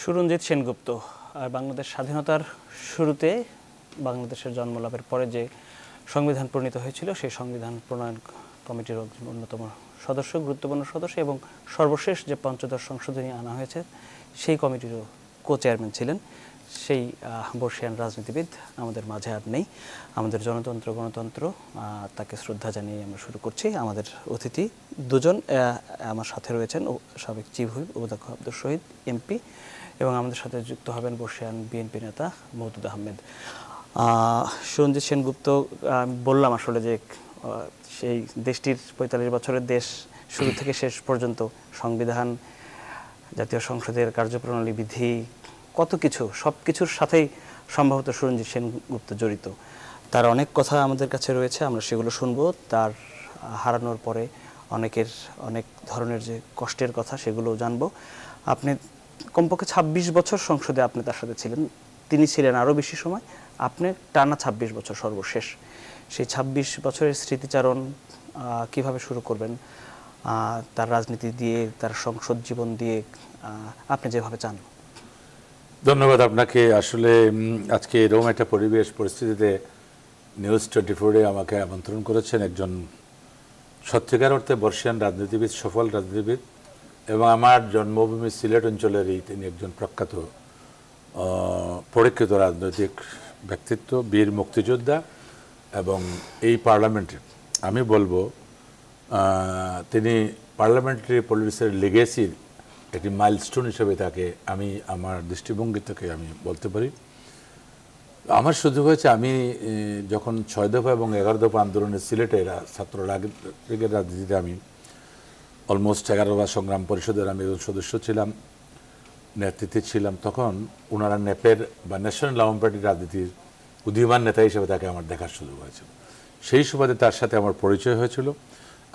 সুরঞ্জিত সেনগুপ্ত বাংলাদেশ স্বাধীনতার শুরুতে বাংলাদেশের জন্মলাভের পরে যে সংবিধান প্রণীত হয়েছিল সেই সংবিধান প্রণয়ন কমিটির একজন অন্যতম সদস্য, গুরুত্বপূর্ণ সদস্য এবং সর্বশেষ যে পঞ্চদশ সংশোধনী আনা হয়েছে সেই কমিটিরও কো-চেয়ারম্যান ছিলেন। সেই বর্ষিয়ান রাজনীতিবিদ আমাদের মাঝে আর নেই। আমাদের জনতন্ত্র গণতন্ত্র তাকে শ্রদ্ধা জানিয়ে আমরা শুরু করছি। আমাদের অতিথি দুজন আমার সাথে রয়েছেন, সাবেক চিফ হুইপ অধ্যক্ষ আব্দুল শহীদ এমপি এবং আমাদের সাথে যুক্ত হবেন বর্ষিয়ান বিএনপি নেতা মওদুদ আহমেদ। সুরঞ্জিত সেনগুপ্ত, বললাম আসলে যে সেই দেশটির ৪৫ বছরের দেশ, শুরু থেকে শেষ পর্যন্ত সংবিধান, জাতীয় সংসদের কার্যপ্রণালী, বিধি, কত কিছু, সব কিছুর সাথেই সম্ভবত সুরঞ্জিত সেনগুপ্ত জড়িত। তার অনেক কথা আমাদের কাছে রয়েছে, আমরা সেগুলো শুনবো। তার হারানোর পরে অনেকের অনেক ধরনের যে কষ্টের কথা সেগুলো জানবো। আপনি কমপক্ষে ২৬ বছর সংসদে আপনি তার সাথে ছিলেন, তিনি ছিলেন আরও বেশি সময়। আপনি টানা ২৬ বছর সর্বশেষ। সেই ২৬ বছরের স্মৃতিচারণ কিভাবে শুরু করবেন? তার রাজনীতি দিয়ে, তার সংসদ জীবন দিয়ে, আপনি যেভাবে চান। ধন্যবাদ আপনাকে। আসলে আজকে এরকম একটা পরিবেশ পরিস্থিতিতে নিউজ 24-এ আমাকে আমন্ত্রণ করেছেন একজন সত্যিকার অর্থে বর্ষিয়ান রাজনীতিবিদ, সফল রাজনীতিবিদ এবং আমার জন্মভূমি সিলেট অঞ্চলেরই তিনি একজন প্রখ্যাত পরীক্ষিত রাজনৈতিক ব্যক্তিত্ব, বীর মুক্তিযোদ্ধা এবং এই পার্লামেন্টে আমি বলবো তিনি পার্লামেন্টারি পলিটিক্সের লিগেসির একটি মাইলস্টোন হিসেবে তাকে আমি আমার দৃষ্টিভঙ্গি থেকে আমি বলতে পারি। আমার সুযোগ হয়েছে, আমি যখন ৬ দফা এবং ১১ দফা আন্দোলনে সিলেটের ছাত্র লীগের রাজনীতিতে আমি অলমোস্ট ১১ বার সংগ্রাম পরিষদের আমি একজন সদস্য ছিলাম, নেতৃত্বে ছিলাম। তখন ওনারা নেপের বা ন্যাশনাল আওয়ামী পার্টির রাজনীতির উদীয়মান নেতা হিসেবে তাকে আমার দেখার সুযোগ হয়েছিল। সেই সুবাদে তার সাথে আমার পরিচয় হয়েছিল।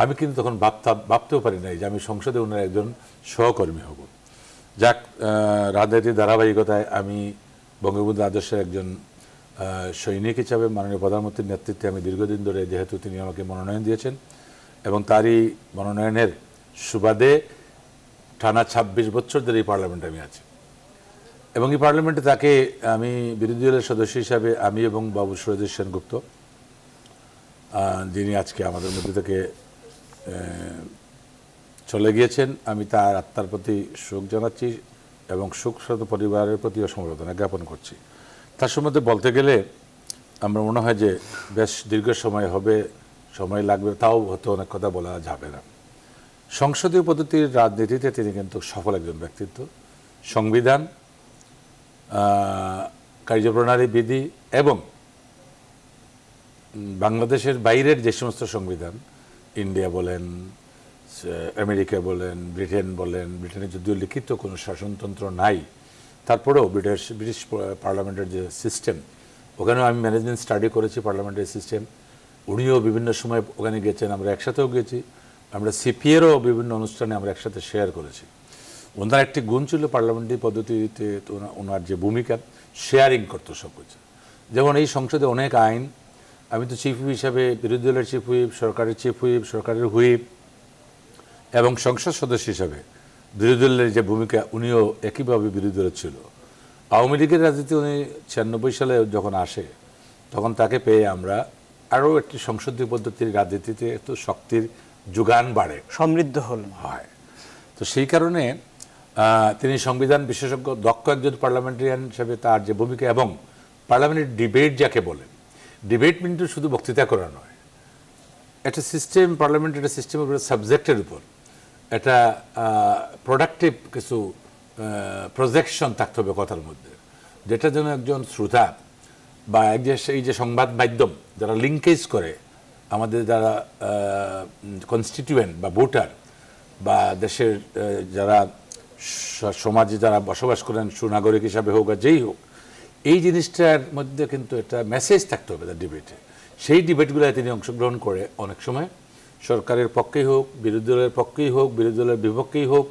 আমি কিন্তু তখন ভাবতেও পারি নাই যে আমি সংসদে ওনার একজন সহকর্মী হব। যাক, রাজনীতির ধারাবাহিকতায় আমি বঙ্গবন্ধু আদর্শের একজন সৈনিক হিসাবে মাননীয় প্রধানমন্ত্রীর নেতৃত্বে আমি দীর্ঘদিন ধরে, যেহেতু তিনি আমাকে মনোনয়ন দিয়েছেন এবং তারই মনোনয়নের সুবাদে টানা ২৬ বছর ধরে এই পার্লামেন্টে আমি আছি এবং এই পার্লামেন্টে তাকে আমি বিরোধী দলের সদস্য হিসাবে আমি এবং বাবু সুরঞ্জিত সেনগুপ্ত, যিনি আজকে আমাদের মধ্যে থেকে চলে গিয়েছেন, আমি তার আত্মার প্রতি শোক জানাচ্ছি এবং শোকসত পরিবারের প্রতিও সমবেদনা জ্ঞাপন করছি। তার সম্বন্ধে বলতে গেলে আমরা মনে হয় যে বেশ দীর্ঘ সময় হবে, সময় লাগবে, তাও হয়তো অনেক কথা বলা যাবে না। সংসদীয় পদ্ধতির রাজনীতিতে তিনি কিন্তু সফল একজন ব্যক্তিত্ব। সংবিধান, কার্যপ্রণালী, বিধি এবং বাংলাদেশের বাইরের যে সমস্ত সংবিধান, ইন্ডিয়া বলেন, আমেরিকা বলেন, ব্রিটেন বলেন, ব্রিটেনের যদিও লিখিত কোনো শাসনতন্ত্র নাই, তারপরেও ব্রিটিশ পার্লামেন্টের যে সিস্টেম, ওখানেও আমি ম্যানেজমেন্ট স্টাডি করেছি পার্লামেন্টারি সিস্টেম। উনিও বিভিন্ন সময় ওখানে গেছেন, আমরা একসাথেও গেছি, আমরা সিপিএরও বিভিন্ন অনুষ্ঠানে আমরা একসাথে শেয়ার করেছি। ওনার একটি গুণ ছিল পার্লামেন্টারি পদ্ধতিতে ওনার যে ভূমিকা, শেয়ারিং করতো সব কিছু। যেমন এই সংসদে অনেক আইন, আমি তো চিফ হুইপ হিসাবে বিরোধী দলের চিফ হুইপ, সরকারের চিফ হুইপ, সরকারের হুইপ এবং সংসদ সদস্য হিসাবে বিরোধী দলের যে ভূমিকা, উনিও একইভাবে বিরোধী দলের ছিল। আওয়ামী লীগের রাজনীতি উনি ৯৬ সালে যখন আসে, তখন তাকে পেয়ে আমরা আরও একটি সংসদীয় পদ্ধতির রাজনীতিতে একটু শক্তির যোগান বাড়ে, সমৃদ্ধ হলেন হয়। তো সেই কারণে তিনি সংবিধান বিশেষজ্ঞ, দক্ষ একজন পার্লামেন্টারিয়ান হিসেবে তার যে ভূমিকা এবং পার্লামেন্টের ডিবেট যাকে বলেন, ডিবেট কিন্তু শুধু বক্তৃতা করা নয়, একটা সিস্টেম, পার্লামেন্টের একটা সিস্টেমের উপর, সাবজেক্টের উপর একটা প্রোডাক্টিভ কিছু প্রজেকশন থাকতে হবে কথার মধ্যে, যেটা যেন একজন শ্রোতা বা এই যে সংবাদ মাধ্যম যারা লিঙ্কেজ করে, আমাদের যারা কনস্টিটিউয়েন্ট বা ভোটার বা দেশের যারা সমাজে যারা বসবাস করেন, সুনাগরিক হিসাবে হোক আর যেই হোক, এই জিনিসটার মধ্যে কিন্তু একটা মেসেজ থাকতে হবে তার ডিবেটে। সেই ডিবেটগুলোয় তিনি অংশগ্রহণ করে অনেক সময় সরকারের পক্ষেই হোক, বিরোধী দলের পক্ষেই হোক, বিরোধী দলের বিপক্ষেই হোক,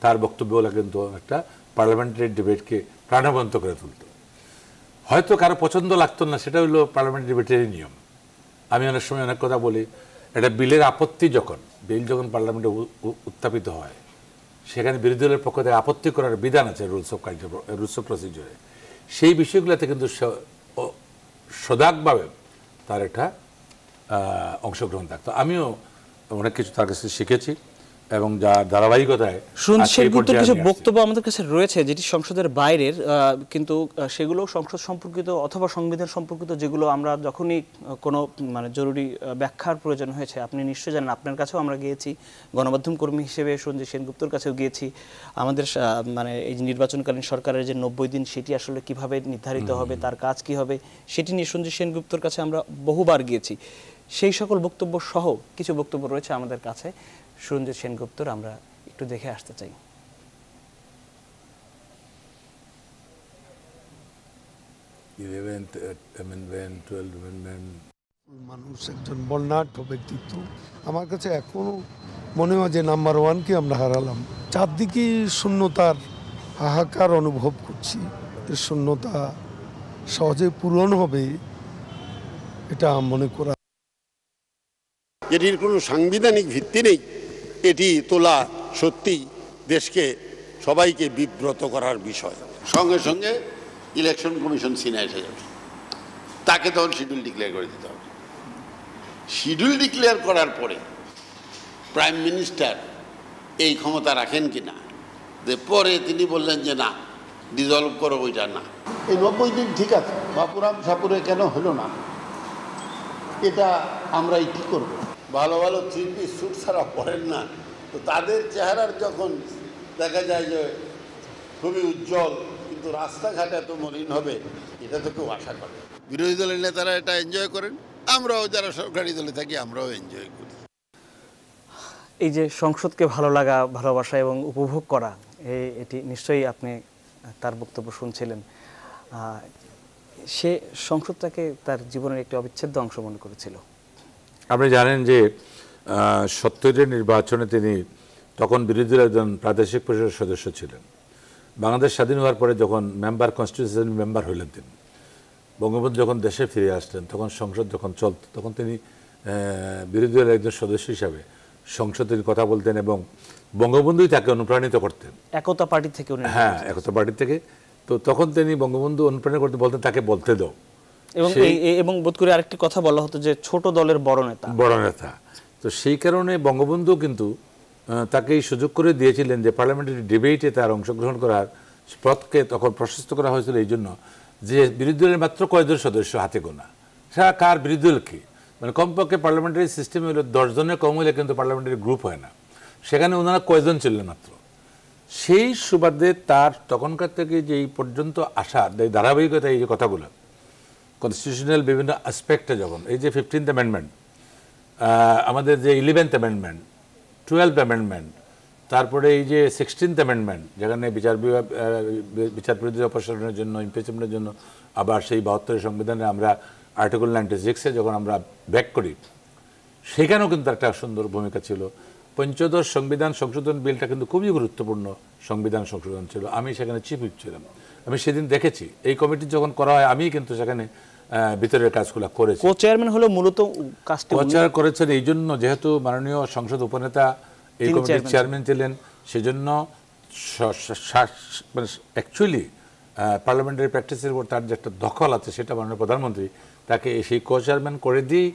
তার বক্তব্যগুলো কিন্তু একটা পার্লামেন্টারি ডিবেটকে প্রাণবন্ত করে তুলত। হয়তো কারো পছন্দ লাগতো না, সেটা হলো পার্লামেন্টারি ডিবেটের নিয়ম। আমি অনেক সময় অনেক কথা বলি, একটা বিলের আপত্তি যখন পার্লামেন্টে উত্থাপিত হয়, সেখানে বিরোধী দলের পক্ষ থেকে আপত্তি করার বিধান আছে রুলস অফ প্রসিডিওরে। সেই বিষয়গুলোতে কিন্তু সদাগভাবে তার একটা অংশগ্রহণ থাকতো। আমিও অনেক কিছু তার কাছে শিখেছি এবং যার ধারাবাহিকতায় সেগুলোর কিছু বক্তব্য আমাদের কাছে রয়েছে যেটি সংসদের বাইরের, কিন্তু সেগুলো সংসদ সম্পর্কিত অথবা সংবিধান সম্পর্কিত, যেগুলো আমরা যখনই কোনো মানে জরুরি ব্যাখ্যার প্রয়োজন হয়েছে, আপনি নিশ্চয়ই জানেন, আপনার কাছেও আমরা গিয়েছি, গণমাধ্যম কর্মী হিসেবে সঞ্জয় সেনগুপ্তর কাছেও গিয়েছি। আমাদের মানে এই যে নির্বাচনকালীন সরকারের যে 90 দিন, সেটি আসলে কিভাবে নির্ধারিত হবে, তার কাজ কি হবে, সেটি নিয়ে সঞ্জয় সেনগুপ্তর কাছে আমরা বহুবার গিয়েছি। সেই সকল বক্তব্য সহ কিছু বক্তব্য রয়েছে আমাদের কাছে সঞ্জয় সেনগুপ্তর, আমরা একটু দেখে আসতে চাই। 11th amendment, 12th amendment। মানুষ একজন বর্ণাঢ্য ব্যক্তিত্ব। আমার কাছে এখনো মনে হয় যে নাম্বার 1-কে আমরা হারালাম। চারদিকে শূন্যতার হাহাকার অনুভব করছি। এর শূন্যতা সহজে পূরণ হবে এটা মনে করা। এটির কোনো সাংবিধানিক ভিত্তি নেই। এটি তোলা সত্যি দেশকে সবাইকে বিব্রত করার বিষয়। সঙ্গে সঙ্গে ইলেকশন কমিশন সিনে এসে যাবে, তাকে তখন শিডিউল ডিক্লেয়ার করে দিতে হবে। শিডিউল ডিক্লেয়ার করার পরে প্রাইম মিনিস্টার এই ক্ষমতা রাখেন কি না, যে পরে তিনি বললেন যে না, ডিজলভ করো, ওইটা না। এই 90 দিন ঠিক আছে, বাপুরাম সাপুরে কেন হলো না, এটা আমরাই কি করব। ভালো ভালো 3 পিস স্যুট ছাড়া পরেন না, তো তাদের চেহারার যখন দেখা যায় যে খুবই উজ্জ্বল, কিন্তু রাস্তাঘাট এত মলিন হবে, এটা তো কেউ আশা করে। বিরোধী দলের নেতারা এটা এনজয় করেন, আমরাও যারা সরকারি দলে থাকি আমরাও এনজয় করি। এই যে সংসদকে ভালো লাগা, ভালোবাসা এবং উপভোগ করা, এটি নিশ্চয়ই আপনি তার বক্তব্য শুনছিলেন। সে সংসদটাকে তার জীবনের একটি অবিচ্ছেদ্য অংশ মনে করেছিল। আপনি জানেন যে 70-এর নির্বাচনে তিনি তখন বিরোধী দলের একজন প্রাদেশিক পরিষদের সদস্য ছিলেন। বাংলাদেশ স্বাধীন হওয়ার পরে যখন কনস্টিটিউশন মেম্বার হইলেন, তিনি বঙ্গবন্ধু যখন দেশে ফিরে আসলেন, তখন সংসদ যখন চলত, তখন তিনি বিরোধী দলের একজন সদস্য হিসাবে সংসদে কথা বলতেন এবং বঙ্গবন্ধুই তাকে অনুপ্রাণিত করতেন। একতা পার্টি থেকে, হ্যাঁ, একতা পার্টি থেকে। তো তখন তিনি বঙ্গবন্ধু অনুপ্রাণিত করতে বলতেন, তাকে বলতে দাও। এবং বোধ করে আরেকটি কথা বলা হতো যে ছোট দলের বড় নেতা। তো সেই কারণে বঙ্গবন্ধু কিন্তু তাকে এই সুযোগ করে দিয়েছিলেন যে পার্লামেন্টারি ডিবেটে তার অংশগ্রহণ করার পথকে তখন প্রশস্ত করা হয়েছিল এই জন্য যে বিরোধী দলের মাত্র কয়েকজন সদস্য হাতে গোনা। সেটা কার বিরোধী দল কি, মানে কমপক্ষে পার্লামেন্টারি সিস্টেমে হলো 10 জনের কম হলে কিন্তু পার্লামেন্টারি গ্রুপ হয় না, সেখানে ওনারা কয়েকজন ছিলেন মাত্র। সেই সুবাদে তার তখনকার থেকে যে এই পর্যন্ত আসা ধারাবাহিকতা, এই যে কথাগুলো কনস্টিটিউশনাল বিভিন্ন অ্যাসপেক্টে, যখন এই যে 15th অ্যামেন্ডমেন্ট, আমাদের যে 11th অ্যামেন্ডমেন্ট, 12th অ্যামেন্ডমেন্ট, তারপরে এই যে 16th অ্যামেন্ডমেন্ট, যেখানে বিচার বিরোধী অপসারণের জন্য, ইমপিচমেন্টের জন্য, আবার সেই 72-এর সংবিধানে আমরা আর্টিকেল 96-এ যখন আমরা ব্যাক করি, সেখানেও কিন্তু একটা সুন্দর ভূমিকা ছিল। পঞ্চদশ সংবিধান সংশোধন বিলটা কিন্তু খুবই গুরুত্বপূর্ণ সংবিধান সংশোধন ছিল। আমি সেখানে চিফ হুইপ ছিলাম, আমি সেদিন দেখেছি এই কমিটি যখন করা হয়, আমি কিন্তু সেখানে ভিতরের কাজগুলো করেছি। কো-চেয়ারম্যান হলো মূলত কাজটি কো-চেয়ার করেছেন এই জন্য, যেহেতু মাননীয় সংসদ উপনেতা এই কমিটির চেয়ারম্যান ছিলেন, সেজন্য অ্যাকচুয়ালি পার্লামেন্টারি প্র্যাকটিসের উপর তার যে একটা দখল আছে, সেটা মাননীয় প্রধানমন্ত্রী তাকে সেই কো-চেয়ারম্যান করে দিয়ে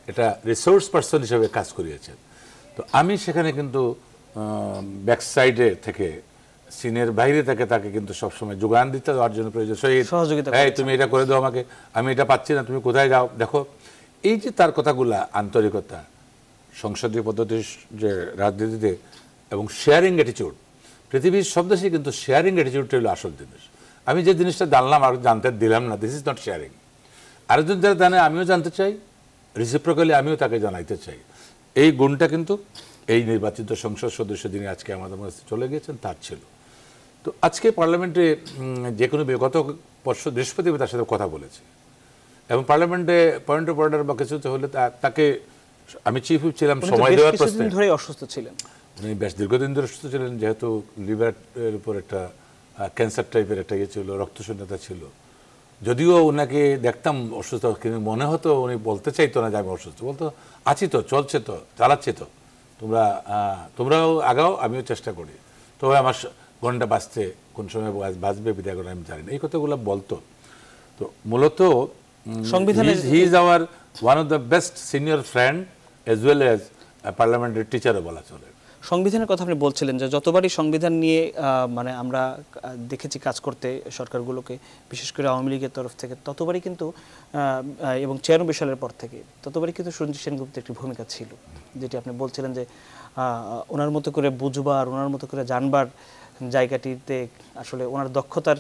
এটা রিসোর্স পার্সন হিসেবে কাজ করিয়েছেন। তো আমি সেখানে কিন্তু ব্যাক সাইডে থেকে, সিনের বাইরে থেকে তাকে কিন্তু সবসময় যোগান দিতে দেওয়ার জন্য প্রয়োজন, সহযোগিতা, তুমি এটা করে দাও আমাকে, আমি এটা পাচ্ছি না, তুমি কোথায় যাও দেখো। এই যে তার কথাগুলা, আন্তরিকতা, সংসদীয় পদ্ধতির যে রাজনীতিতে এবং শেয়ারিং অ্যাটিটিউড, পৃথিবীর সব দেশে কিন্তু শেয়ারিং অ্যাটিটিউডটা হলো আসল জিনিস। আমি যে জিনিসটা জানলাম আর জানতে দিলাম না, দিস ইজ নট শেয়ারিং। আরেকজন যারা জানে আমিও জানতে চাই, রেসিপ্রোকালি আমিও তাকে জানাইতে চাই। এই গুণটা কিন্তু এই নির্বাচিত সংসদ সদস্য যিনি আজকে আমাদের মধ্যে চলে গিয়েছেন তার ছিল। তো আজকে পার্লামেন্টে যে কোনো গত বৃহস্পতিবার তার সাথে কথা বলেছে এবং পার্লামেন্টে পয়েন্ট অফ অর্ডার বা কিছু হলে তাকে, আমি চিফ হুইপ ছিলাম, সময় দেওয়ার প্রশ্নে, অসুস্থ ছিলেন উনি বেশ দীর্ঘদিন ধরে অসুস্থ ছিলেন, যেহেতু লিভারের উপর একটা ক্যান্সার টাইপের একটা ইয়ে ছিল, রক্তশূন্যতা ছিল। যদিও ওনাকে দেখতাম অসুস্থ, কিন্তু মনে হতো উনি বলতে চাইতো না যে আমি অসুস্থ, বলতো আছি তো, চলছে তো, চালাচ্ছি তো, তোমরাও আগাও, আমিও চেষ্টা করি। তবে আমার ঘন্টা বাজতে কোন সময় বাজবে বিদায় করে আমি জানি না, এই কথাগুলো বলতো। তো মূলত সংবিধানের he is our one of the best senior friend as well as পার্লামেন্টের টিচারও বলা চলে। সংবিধানের কথা আপনি বলছিলেন যে যতবারই সংবিধান নিয়ে মানে আমরা দেখেছি কাজ করতে সরকারগুলোকে, বিশেষ করে আওয়ামী লীগের তরফ থেকে, ততবারই কিন্তু এবং 96 সালের পর থেকে ততবারই কিন্তু সুরঞ্জিত সেনগুপ্তের একটি ভূমিকা ছিল, যেটি আপনি বলছিলেন যে ওনার মতো করে বুঝবার, ওনার মতো করে জানবার জায়গাটিতে আসলে ওনার দক্ষতার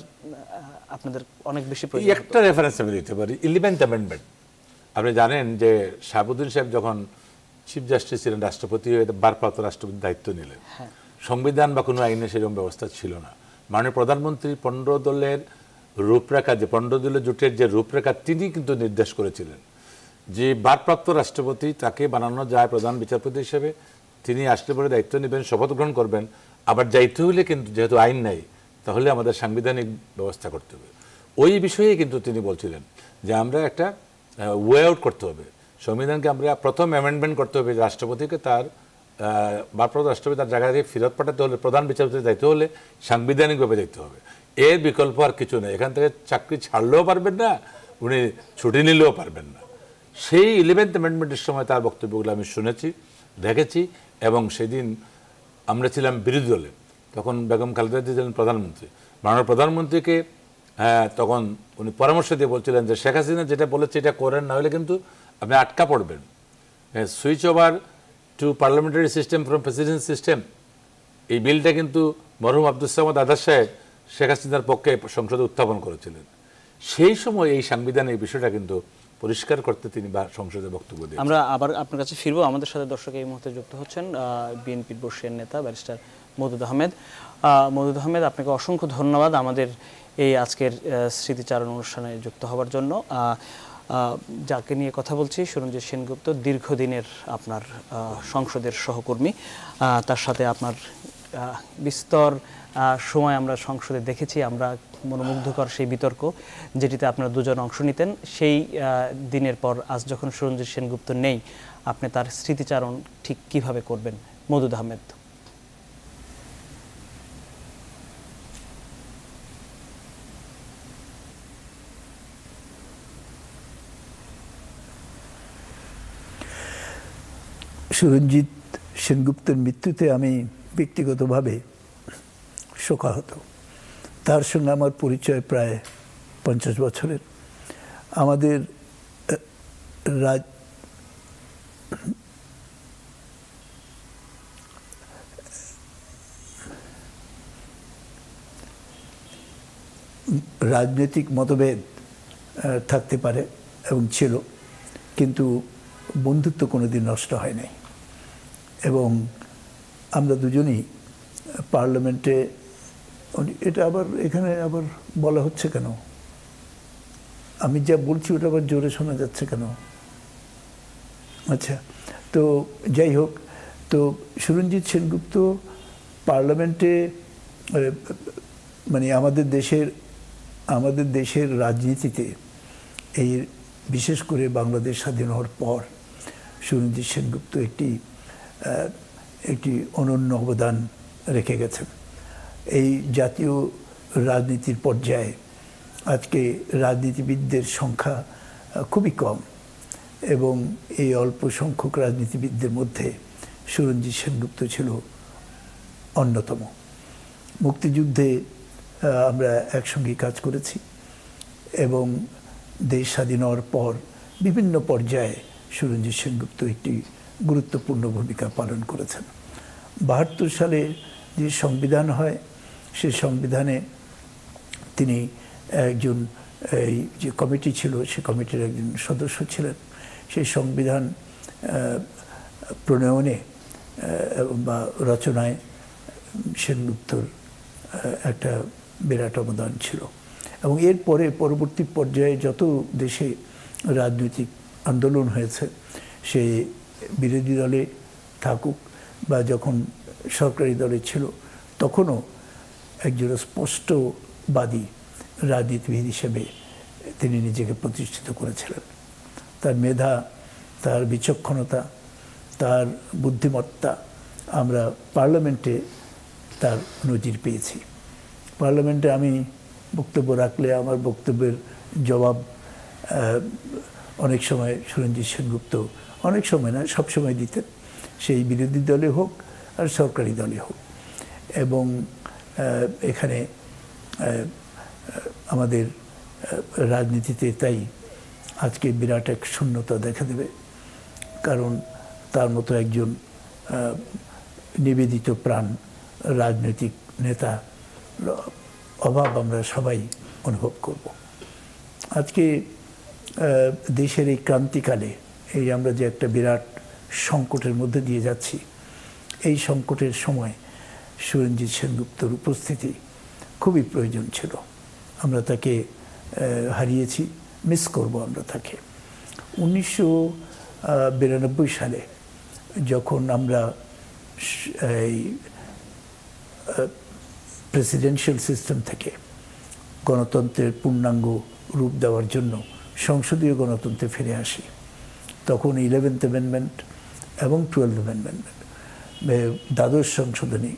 আপনাদের অনেক বেশি প্রয়োজন। একটা রেফারেন্স আমি দিতে পারি, 11th অ্যামেন্ডমেন্ট। আপনি জানেন যে শাহাবুদ্দিন সাহেব যখন চিফ জাস্টিস ছিলেন, রাষ্ট্রপতি হয়ে ভারপ্রাপ্ত রাষ্ট্রপতির দায়িত্ব নিলেন, সংবিধান বা কোনো আইনে সেরকম ব্যবস্থা ছিল না। মাননীয় প্রধানমন্ত্রী 15 দলের রূপরেখা, যে 15 দলের জোটের যে রূপরেখা তিনি কিন্তু নির্দেশ করেছিলেন যে ভারপ্রাপ্ত রাষ্ট্রপতি তাকে বানানো যায় প্রধান বিচারপতি হিসেবে, তিনি আসলে পরে দায়িত্ব নেবেন, শপথ গ্রহণ করবেন, আবার যাইতে হলে কিন্তু যেহেতু আইন নাই তাহলে আমাদের সাংবিধানিক ব্যবস্থা করতে হবে। ওই বিষয়ে কিন্তু তিনি বলছিলেন যে আমরা একটা ওয়ে আউট করতে হবে সংবিধানকে, আমরা প্রথম অ্যামেন্ডমেন্ট করতে হবে, রাষ্ট্রপতিকে তার ভারপ্রাপ্ত রাষ্ট্রপতি তার জায়গা থেকে ফেরত পাঠাতে হলে, প্রধান বিচারপতির দায়িত্ব হলে সাংবিধানিকভাবে দেখতে হবে। এর বিকল্প আর কিছু নেই। এখান থেকে চাকরি ছাড়লেও পারবেন না, উনি ছুটি নিলেও পারবেন না। সেই 11th অ্যামেন্ডমেন্টের সময় তার বক্তব্যগুলো আমি শুনেছি, দেখেছি, এবং সেদিন আমরা ছিলাম বিরোধী দলে, তখন বেগম খালেদা জিয়া ছিলেন প্রধানমন্ত্রী। মাননীয় প্রধানমন্ত্রীকে তখন উনি পরামর্শ দিয়ে বলছিলেন যে শেখ হাসিনা যেটা বলেছে এটা করেন, না হলে কিন্তু আপনি আটকা পড়বেন। Switch over to parliamentary system from president system, এই বিলটা কিন্তু মরহুম আব্দুস সামাদ আজাদ সাহেব শেখ হাসিনার পক্ষে সংসদে উত্থাপন করেছিলেন। সেই সময় এই সাংবিধানিক বিষয়টা কিন্তু পরিষ্কার করতে তিনি সংসদে বক্তব্য দিয়েছেন। আমরা আবার আপনার কাছে ফিরবো। আমাদের সাথে দর্শক এই মুহূর্তে যুক্ত হচ্ছেন বিএনপির বর্ষীয় নেতা ব্যারিস্টার মওদুদ আহমেদ। মওদুদ আহমেদ, আপনাকে অসংখ্য ধন্যবাদ আমাদের এই আজকের স্মৃতিচারণ অনুষ্ঠানে যুক্ত হওয়ার জন্য। যাকে নিয়ে কথা বলছি, সুরঞ্জিত সেনগুপ্ত, দীর্ঘদিনের আপনার সংসদের সহকর্মী, তার সাথে আপনার বিস্তর সময় আমরা সংসদে দেখেছি, আমরা মনোমুগ্ধকর সেই বিতর্ক যেটিতে আপনারা দুজন অংশ নিতেন। সেই দিনের পর আজ যখন সুরঞ্জিত সেনগুপ্ত নেই, আপনি তার স্মৃতিচারণ ঠিক কিভাবে করবেন? মওদুদ আহমেদ। সুরঞ্জিত সেনগুপ্তের মৃত্যুতে আমি ব্যক্তিগতভাবে শোকাহত। তার সঙ্গে আমার পরিচয় প্রায় 50 বছরের। আমাদের রাজনৈতিক মতভেদ থাকতে পারে এবং ছিল, কিন্তু বন্ধুত্ব কোনোদিন নষ্ট হয় নাই। এবং আমরা দুজনই পার্লামেন্টে, এটা আবার এখানে আবার বলা হচ্ছে কেন? আমি যা বলছি ওটা আবার জোরে শোনা যাচ্ছে কেন? আচ্ছা, তো যাই হোক, তো সুরঞ্জিত সেনগুপ্ত পার্লামেন্টে মানে আমাদের দেশের রাজনীতিতে, এই বিশেষ করে বাংলাদেশ স্বাধীন হওয়ার পর সুরঞ্জিত সেনগুপ্ত একটি অনন্য অবদান রেখে গেছেন। এই জাতীয় রাজনীতির পর্যায়ে আজকে রাজনীতিবিদদের সংখ্যা খুবই কম, এবং এই অল্প সংখ্যক রাজনীতিবিদদের মধ্যে সুরঞ্জিত সেনগুপ্ত ছিল অন্যতম। মুক্তিযুদ্ধে আমরা একসঙ্গে কাজ করেছি, এবং দেশ স্বাধীন হওয়ার পর বিভিন্ন পর্যায়ে সুরঞ্জিত সেনগুপ্ত একটি গুরুত্বপূর্ণ ভূমিকা পালন করেছেন। 72 সালে যে সংবিধান হয়, সেই সংবিধানে তিনি একজন, এই যে কমিটি ছিল সে কমিটির একজন সদস্য ছিলেন। সেই সংবিধান প্রণয়নে বা রচনায় সেনগুপ্তর একটা বিরাট অবদান ছিল। এবং এরপরে পরবর্তী পর্যায়ে যত দেশে রাজনৈতিক আন্দোলন হয়েছে, সে বিরোধী দলে থাকুক বা যখন সরকারি দলে ছিল, তখনও একজন স্পষ্টবাদী রাজনীতিবিদ হিসেবে তিনি নিজেকে প্রতিষ্ঠিত করেছিলেন। তার মেধা, তার বিচক্ষণতা, তার বুদ্ধিমত্তা আমরা পার্লামেন্টে তার নজির পেয়েছি। পার্লামেন্টে আমি বক্তব্য রাখলে আমার বক্তব্যের জবাব অনেক সময় সুরঞ্জিত সেনগুপ্ত, অনেক সময় না সব সময় দিতেন, সেই বিরোধী দলে হোক আর সরকারি দলে হোক। এবং এখানে আমাদের রাজনীতিতে তাই আজকে বিরাট এক শূন্যতা দেখা দেবে, কারণ তার মতো একজন নিবেদিত প্রাণ রাজনৈতিক নেতা অভাব আমরা সবাই অনুভব করব। আজকে দেশের এই ক্রান্তিকালে এই আমরা যে একটা বিরাট সংকটের মধ্যে দিয়ে যাচ্ছি, এই সংকটের সময় সুরঞ্জিত সেনগুপ্তর উপস্থিতি খুবই প্রয়োজন ছিল। আমরা তাকে হারিয়েছি, মিস করব আমরা তাকে। 1992 সালে যখন আমরা এই প্রেসিডেন্সিয়াল সিস্টেম থেকে গণতন্ত্রের পূর্ণাঙ্গ রূপ দেওয়ার জন্য সংসদীয় গণতন্ত্রে ফিরে আসি, তখন 11th অ্যামেন্ডমেন্ট এবং 12th অ্যামেন্ডমেন্ট, দ্বাদশ সংশোধনী,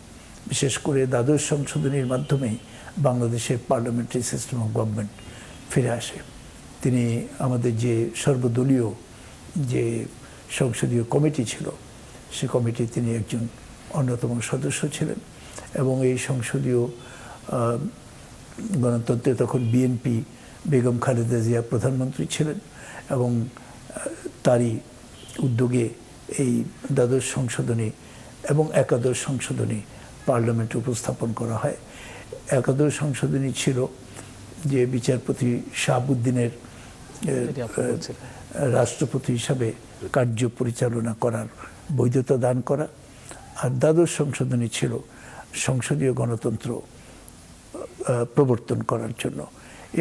বিশেষ করে দ্বাদশ সংশোধনীর মাধ্যমে বাংলাদেশের পার্লামেন্টারি সিস্টেম অফ গভর্নমেন্ট ফিরে আসে। তিনি আমাদের যে সর্বদলীয় যে সংসদীয় কমিটি ছিল, সে কমিটির তিনি একজন অন্যতম সদস্য ছিলেন। এবং এই সংসদীয় গণতন্ত্রে তখন বিএনপি, বেগম খালেদা জিয়া প্রধানমন্ত্রী ছিলেন, এবং তারই উদ্যোগে এই দ্বাদশ সংশোধনী এবং একাদশ সংশোধনী পার্লামেন্টে উপস্থাপন করা হয়। একাদশ সংশোধনী ছিল যে বিচারপতি শাহাবুদ্দিনের রাষ্ট্রপতি হিসাবে কার্য পরিচালনা করার বৈধতা দান করা, আর দ্বাদশ সংশোধনী ছিল সংসদীয় গণতন্ত্র প্রবর্তন করার জন্য।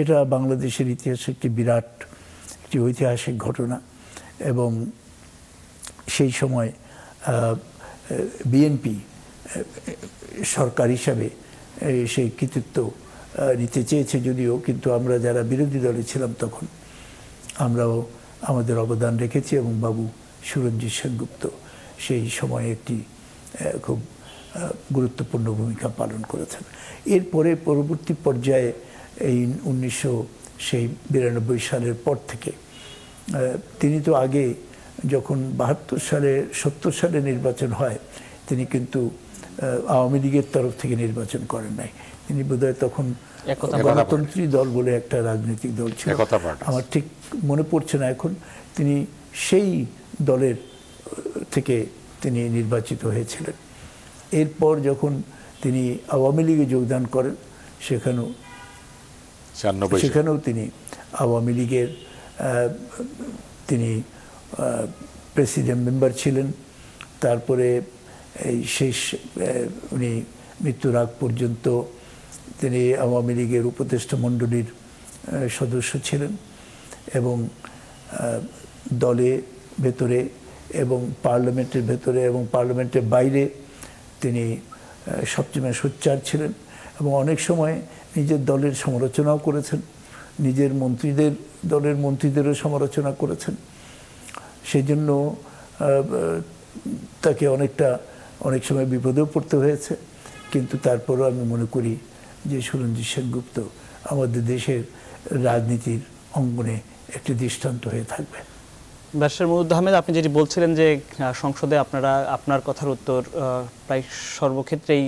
এটা বাংলাদেশের ইতিহাসে একটি বিরাট একটি ঐতিহাসিক ঘটনা। এবং সেই সময় বিএনপি সরকার হিসাবে সেই কৃতিত্ব নিতে চেয়েছে যদিও, কিন্তু আমরা যারা বিরোধী দলে ছিলাম তখন আমরাও আমাদের অবদান রেখেছি, এবং বাবু সুরঞ্জিত সেনগুপ্ত সেই সময়ে একটি খুব গুরুত্বপূর্ণ ভূমিকা পালন করেছেন। এরপরে পরবর্তী পর্যায়ে এই 1992 সালের পর থেকে তিনি তো আগে যখন 70 সালে নির্বাচন হয়, তিনি কিন্তু আওয়ামী লীগের তরফ থেকে নির্বাচন করেন নাই। তিনি বোধহয় তখন গণতন্ত্রী দল বলে একটা রাজনৈতিক দল ছিল, আমার ঠিক মনে পড়ছে না এখন। তিনি সেই দলের থেকে তিনি নির্বাচিত হয়েছিলেন। এরপর যখন তিনি আওয়ামী লীগে যোগদান করেন, সেখানেও তিনি আওয়ামী লীগের তিনি প্রেসিডেন্ট মেম্বার ছিলেন। তারপরে এই শেষ উনি মৃত্যুর আগ পর্যন্ত তিনি আওয়ামী লীগের উপদেষ্টা মণ্ডলীর সদস্য ছিলেন, এবং দলে ভেতরে এবং পার্লামেন্টের ভেতরে এবং পার্লামেন্টের বাইরে তিনি সবচেয়ে সোচ্চার ছিলেন, এবং অনেক সময় নিজের দলের সমালোচনাও করেছেন, নিজের দলের মন্ত্রীদেরও সমালোচনা করেছেন। সেই জন্য তাকে অনেক সময় বিপদেও পড়তে হয়েছে। কিন্তু তারপরেও আমি মনে করি যে সুরঞ্জিত সেনগুপ্ত আমাদের দেশের রাজনীতির অঙ্গনে একটি দৃষ্টান্ত হয়ে থাকবে। ব্যারিস্টার মুহিউদ্দিন আহমেদ, আপনি যেটি বলছিলেন যে সংসদে আপনার কথার উত্তর প্রায় সর্বক্ষেত্রেই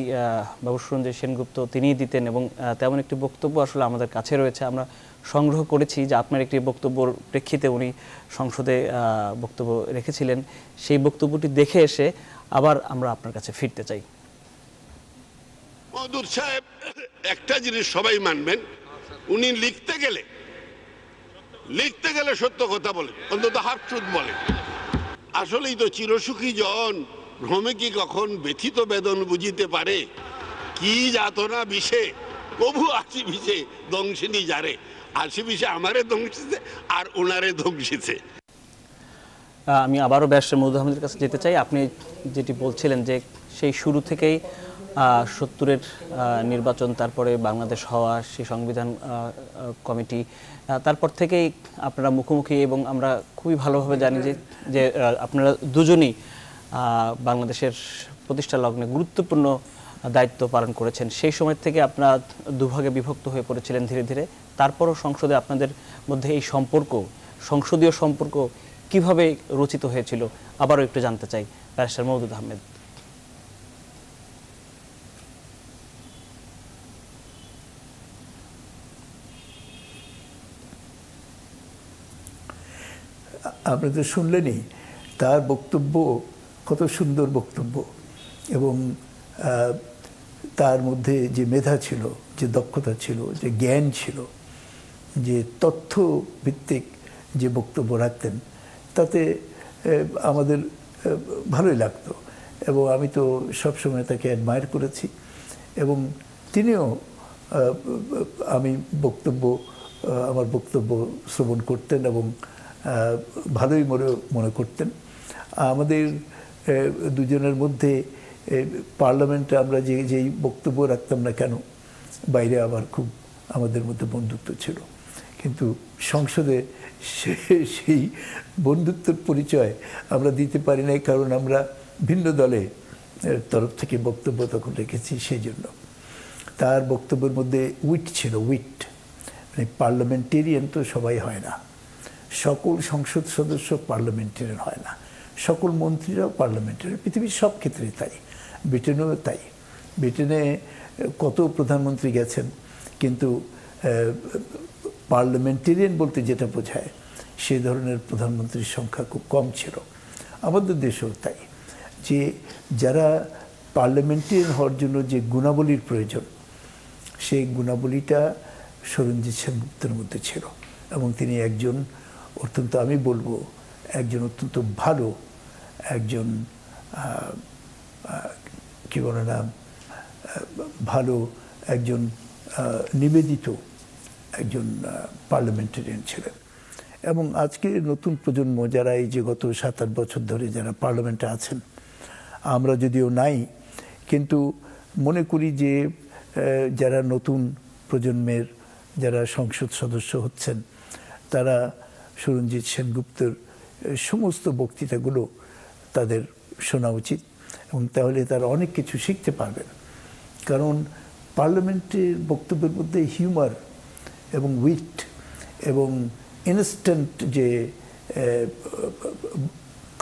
বাবু সুরঞ্জিত সেনগুপ্ত তিনিই দিতেন, এবং তেমন একটি বক্তব্য আসলে আমাদের কাছে রয়েছে, আমরা সংগ্রহ করেছি যে আপনার একটি বক্তব্যর প্রেক্ষিতে উনি সংসদে বক্তব্য রেখেছিলেন। সেই বক্তব্যটি দেখে এসে আবার আমরা আপনার কাছে ফিরতে চাই। মওদুদ সাহেব একটা জিনিস সবাই মানবেন, উনি লিখতে গেলে সত্য কথা বলেন, অন্তত হাফ ট্রুথ বলেন। আসলেই তো চিরসুখী জন ভ্রমে কি কখন ব্যথিত বেদন বুঝিতে পারে, কি যাতনা বিষে কবু আসি বিষে দংশিনী যারে, আসি বিষে আমারে ধ্বংসিছে আর ওনারে ধ্বংসিছে। আমি আবারও ব্যারিস্টার মুহিউদ্দিন আহমেদের কাছে যেতে চাই। আপনি যেটি বলছিলেন যে সেই শুরু থেকেই 70-এর নির্বাচন, তারপরে বাংলাদেশ হওয়া, সেই সংবিধান কমিটি, তারপর থেকেই আপনারা মুখোমুখি, এবং আমরা খুবই ভালোভাবে জানি যে আপনারা দুজনই বাংলাদেশের প্রতিষ্ঠা লগ্নে গুরুত্বপূর্ণ দায়িত্ব পালন করেছেন, সেই সময় থেকে আপনারা দুভাগে বিভক্ত হয়ে পড়েছিলেন ধীরে ধীরে। তারপরও সংসদে আপনাদের মধ্যে এই সম্পর্ক, সংসদীয় সম্পর্ক কিভাবে রচিত হয়েছিল আবারও একটু জানতে চাই ব্যারিস্টার মওদুদ আহমেদ। আপনি তো শুনলেনই তার বক্তব্য, কত সুন্দর বক্তব্য, এবং তার মধ্যে যে মেধা ছিল, যে দক্ষতা ছিল, যে জ্ঞান ছিল, যে তথ্য ভিত্তিক যে বক্তব্য রাখতেন, তাতে আমাদের ভালোই লাগতো। এবং আমি তো সবসময় তাকে অ্যাডমায়ার করেছি, এবং তিনিও আমার বক্তব্য শ্রবণ করতেন এবং ভালোই মনে করতেন। আমাদের দুজনের মধ্যে পার্লামেন্টে আমরা যেই বক্তব্য রাখতাম না কেন, বাইরে আবার খুব আমাদের মধ্যে বন্ধুত্ব ছিল, কিন্তু সংসদে সেই বন্ধুত্বের পরিচয় আমরা দিতে পারি নাই, কারণ আমরা ভিন্ন দলে তরফ থেকে বক্তব্য তখন রেখেছি। সেই জন্য তার বক্তব্যের মধ্যে উইট ছিল, উইট। মানে পার্লামেন্টেরিয়ান তো সবাই হয় না, সকল সংসদ সদস্য পার্লামেন্টেরিয়ান হয় না, সকল মন্ত্রীরাও পার্লামেন্টেরিয়ান। পৃথিবীর সব ক্ষেত্রে তাই, ব্রিটেনেও তাই। ব্রিটেনে কত প্রধানমন্ত্রী গেছেন, কিন্তু পার্লামেন্টেরিয়ান বলতে যেটা বোঝায় সেই ধরনের প্রধানমন্ত্রীর সংখ্যা খুব কম ছিল। আমাদের দেশেও তাই, যে যারা পার্লামেন্টেরিয়ান হওয়ার জন্য যে গুণাবলীর প্রয়োজন, সেই গুণাবলীটা শরণজিৎ সেনগুপ্তের মধ্যে ছিল। এবং তিনি একজন অত্যন্ত, আমি বলবো একজন অত্যন্ত ভালো একজন, কি বলে না, ভালো একজন নিবেদিত একজন পার্লামেন্টেরিয়ান ছিলেন। এবং আজকে নতুন প্রজন্ম যারা এই যে গত 7-8 বছর ধরে যারা পার্লামেন্টে আছেন, আমরা যদিও নাই, কিন্তু মনে করি যে যারা নতুন প্রজন্মের যারা সংসদ সদস্য হচ্ছেন, তারা শরণজিৎ সেনগুপ্তের সমস্ত বক্তৃতাগুলো তাদের শোনা উচিত, এবং তাহলে তারা অনেক কিছু শিখতে পারবেন। কারণ পার্লামেন্টের বক্তব্যের মধ্যে হিউমার এবং উইট এবং ইনস্ট্যান্ট যে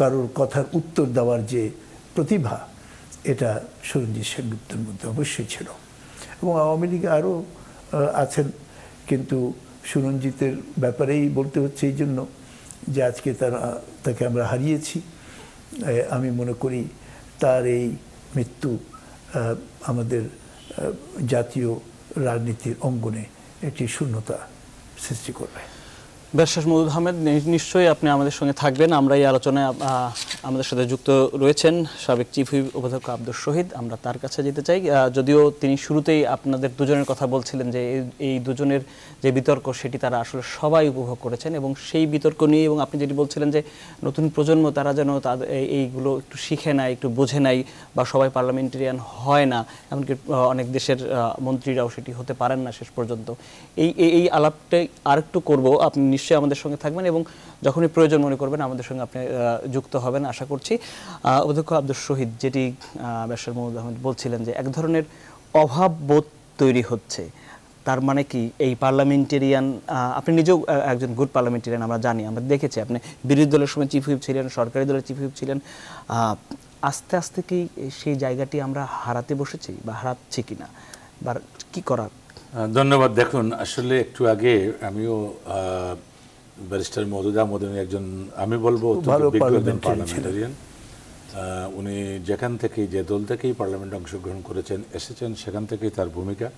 কারোর কথার উত্তর দেওয়ার যে প্রতিভা, এটা শরণজিৎ সেনগুপ্তের মধ্যে অবশ্যই ছিল। এবং আওয়ামী লীগে আরও আছেন, কিন্তু সুরঞ্জিতের ব্যাপারেই বলতে হচ্ছে এই জন্য যে আজকে তাকে আমরা হারিয়েছি। আমি মনে করি তার এই মৃত্যু আমাদের জাতীয় রাজনীতির অঙ্গনে একটি শূন্যতা সৃষ্টি করবে। ব্যারিস্টার মওদুদ আহমেদ, নিশ্চয়ই আপনি আমাদের সঙ্গে থাকবেন। আমরা এই আলোচনায় আমাদের সাথে যুক্ত রয়েছেন সাবেক চিফ হুইপ অধ্যক্ষ আব্দুর শহীদ। আমরা তার কাছে যেতে চাই, যদিও তিনি শুরুতেই আপনাদের দুজনের কথা বলছিলেন যে এই দুজনের যে বিতর্ক সেটি তারা আসলে সবাই উপভোগ করেছেন, এবং সেই বিতর্ক নিয়ে, এবং আপনি যেটি বলছিলেন যে নতুন প্রজন্ম তারা যেন তাদের এইগুলো একটু শিখে নেয়, একটু বোঝে নেয়, বা সবাই পার্লামেন্টেরিয়ান হয় না, এমনকি অনেক দেশের মন্ত্রীরাও সেটি হতে পারেন না শেষ পর্যন্ত। এই আলাপটাই আরেকটু করব, আপনি নিশ্চয়ই আমাদের সঙ্গে থাকবেন, এবং যখনই প্রয়োজন মনে করবেন আমাদের সঙ্গে আপনি যুক্ত হবেন আশা করছি। অধ্যক্ষ আব্দুর শহীদ, যেটি ব্যারিস্টার মওদুদ আহমেদ বলছিলেন যে এক ধরনের অভাববোধ তৈরি হচ্ছে, তার মানে কি এই পার্লামেন্টেরিয়ান, আপনি নিজেও একজন গুড পার্লামেন্টেরিয়ান, আমরা জানি, আমরা দেখেছি আপনি বিরোধী দলের সময় চিফ হুইপ ছিলেন, সরকারি দলের চিফ হুইপ ছিলেন। আস্তে আস্তে কি সেই জায়গাটি আমরা হারাতে বসেছি, বা হারাচ্ছি কিনা, বা কি করার? ধন্যবাদ। দেখুন, আসলে একটু আগে আমিও ব্যারিস্টার মওদুদ আহমেদ একজন, আমি বলবো পার্লামেন্টারিয়ান। উনি যেখান থেকে, যে দল থেকেই পার্লামেন্টে অংশগ্রহণ করেছেন, এসেছেন, সেখান থেকেই তার ভূমিকা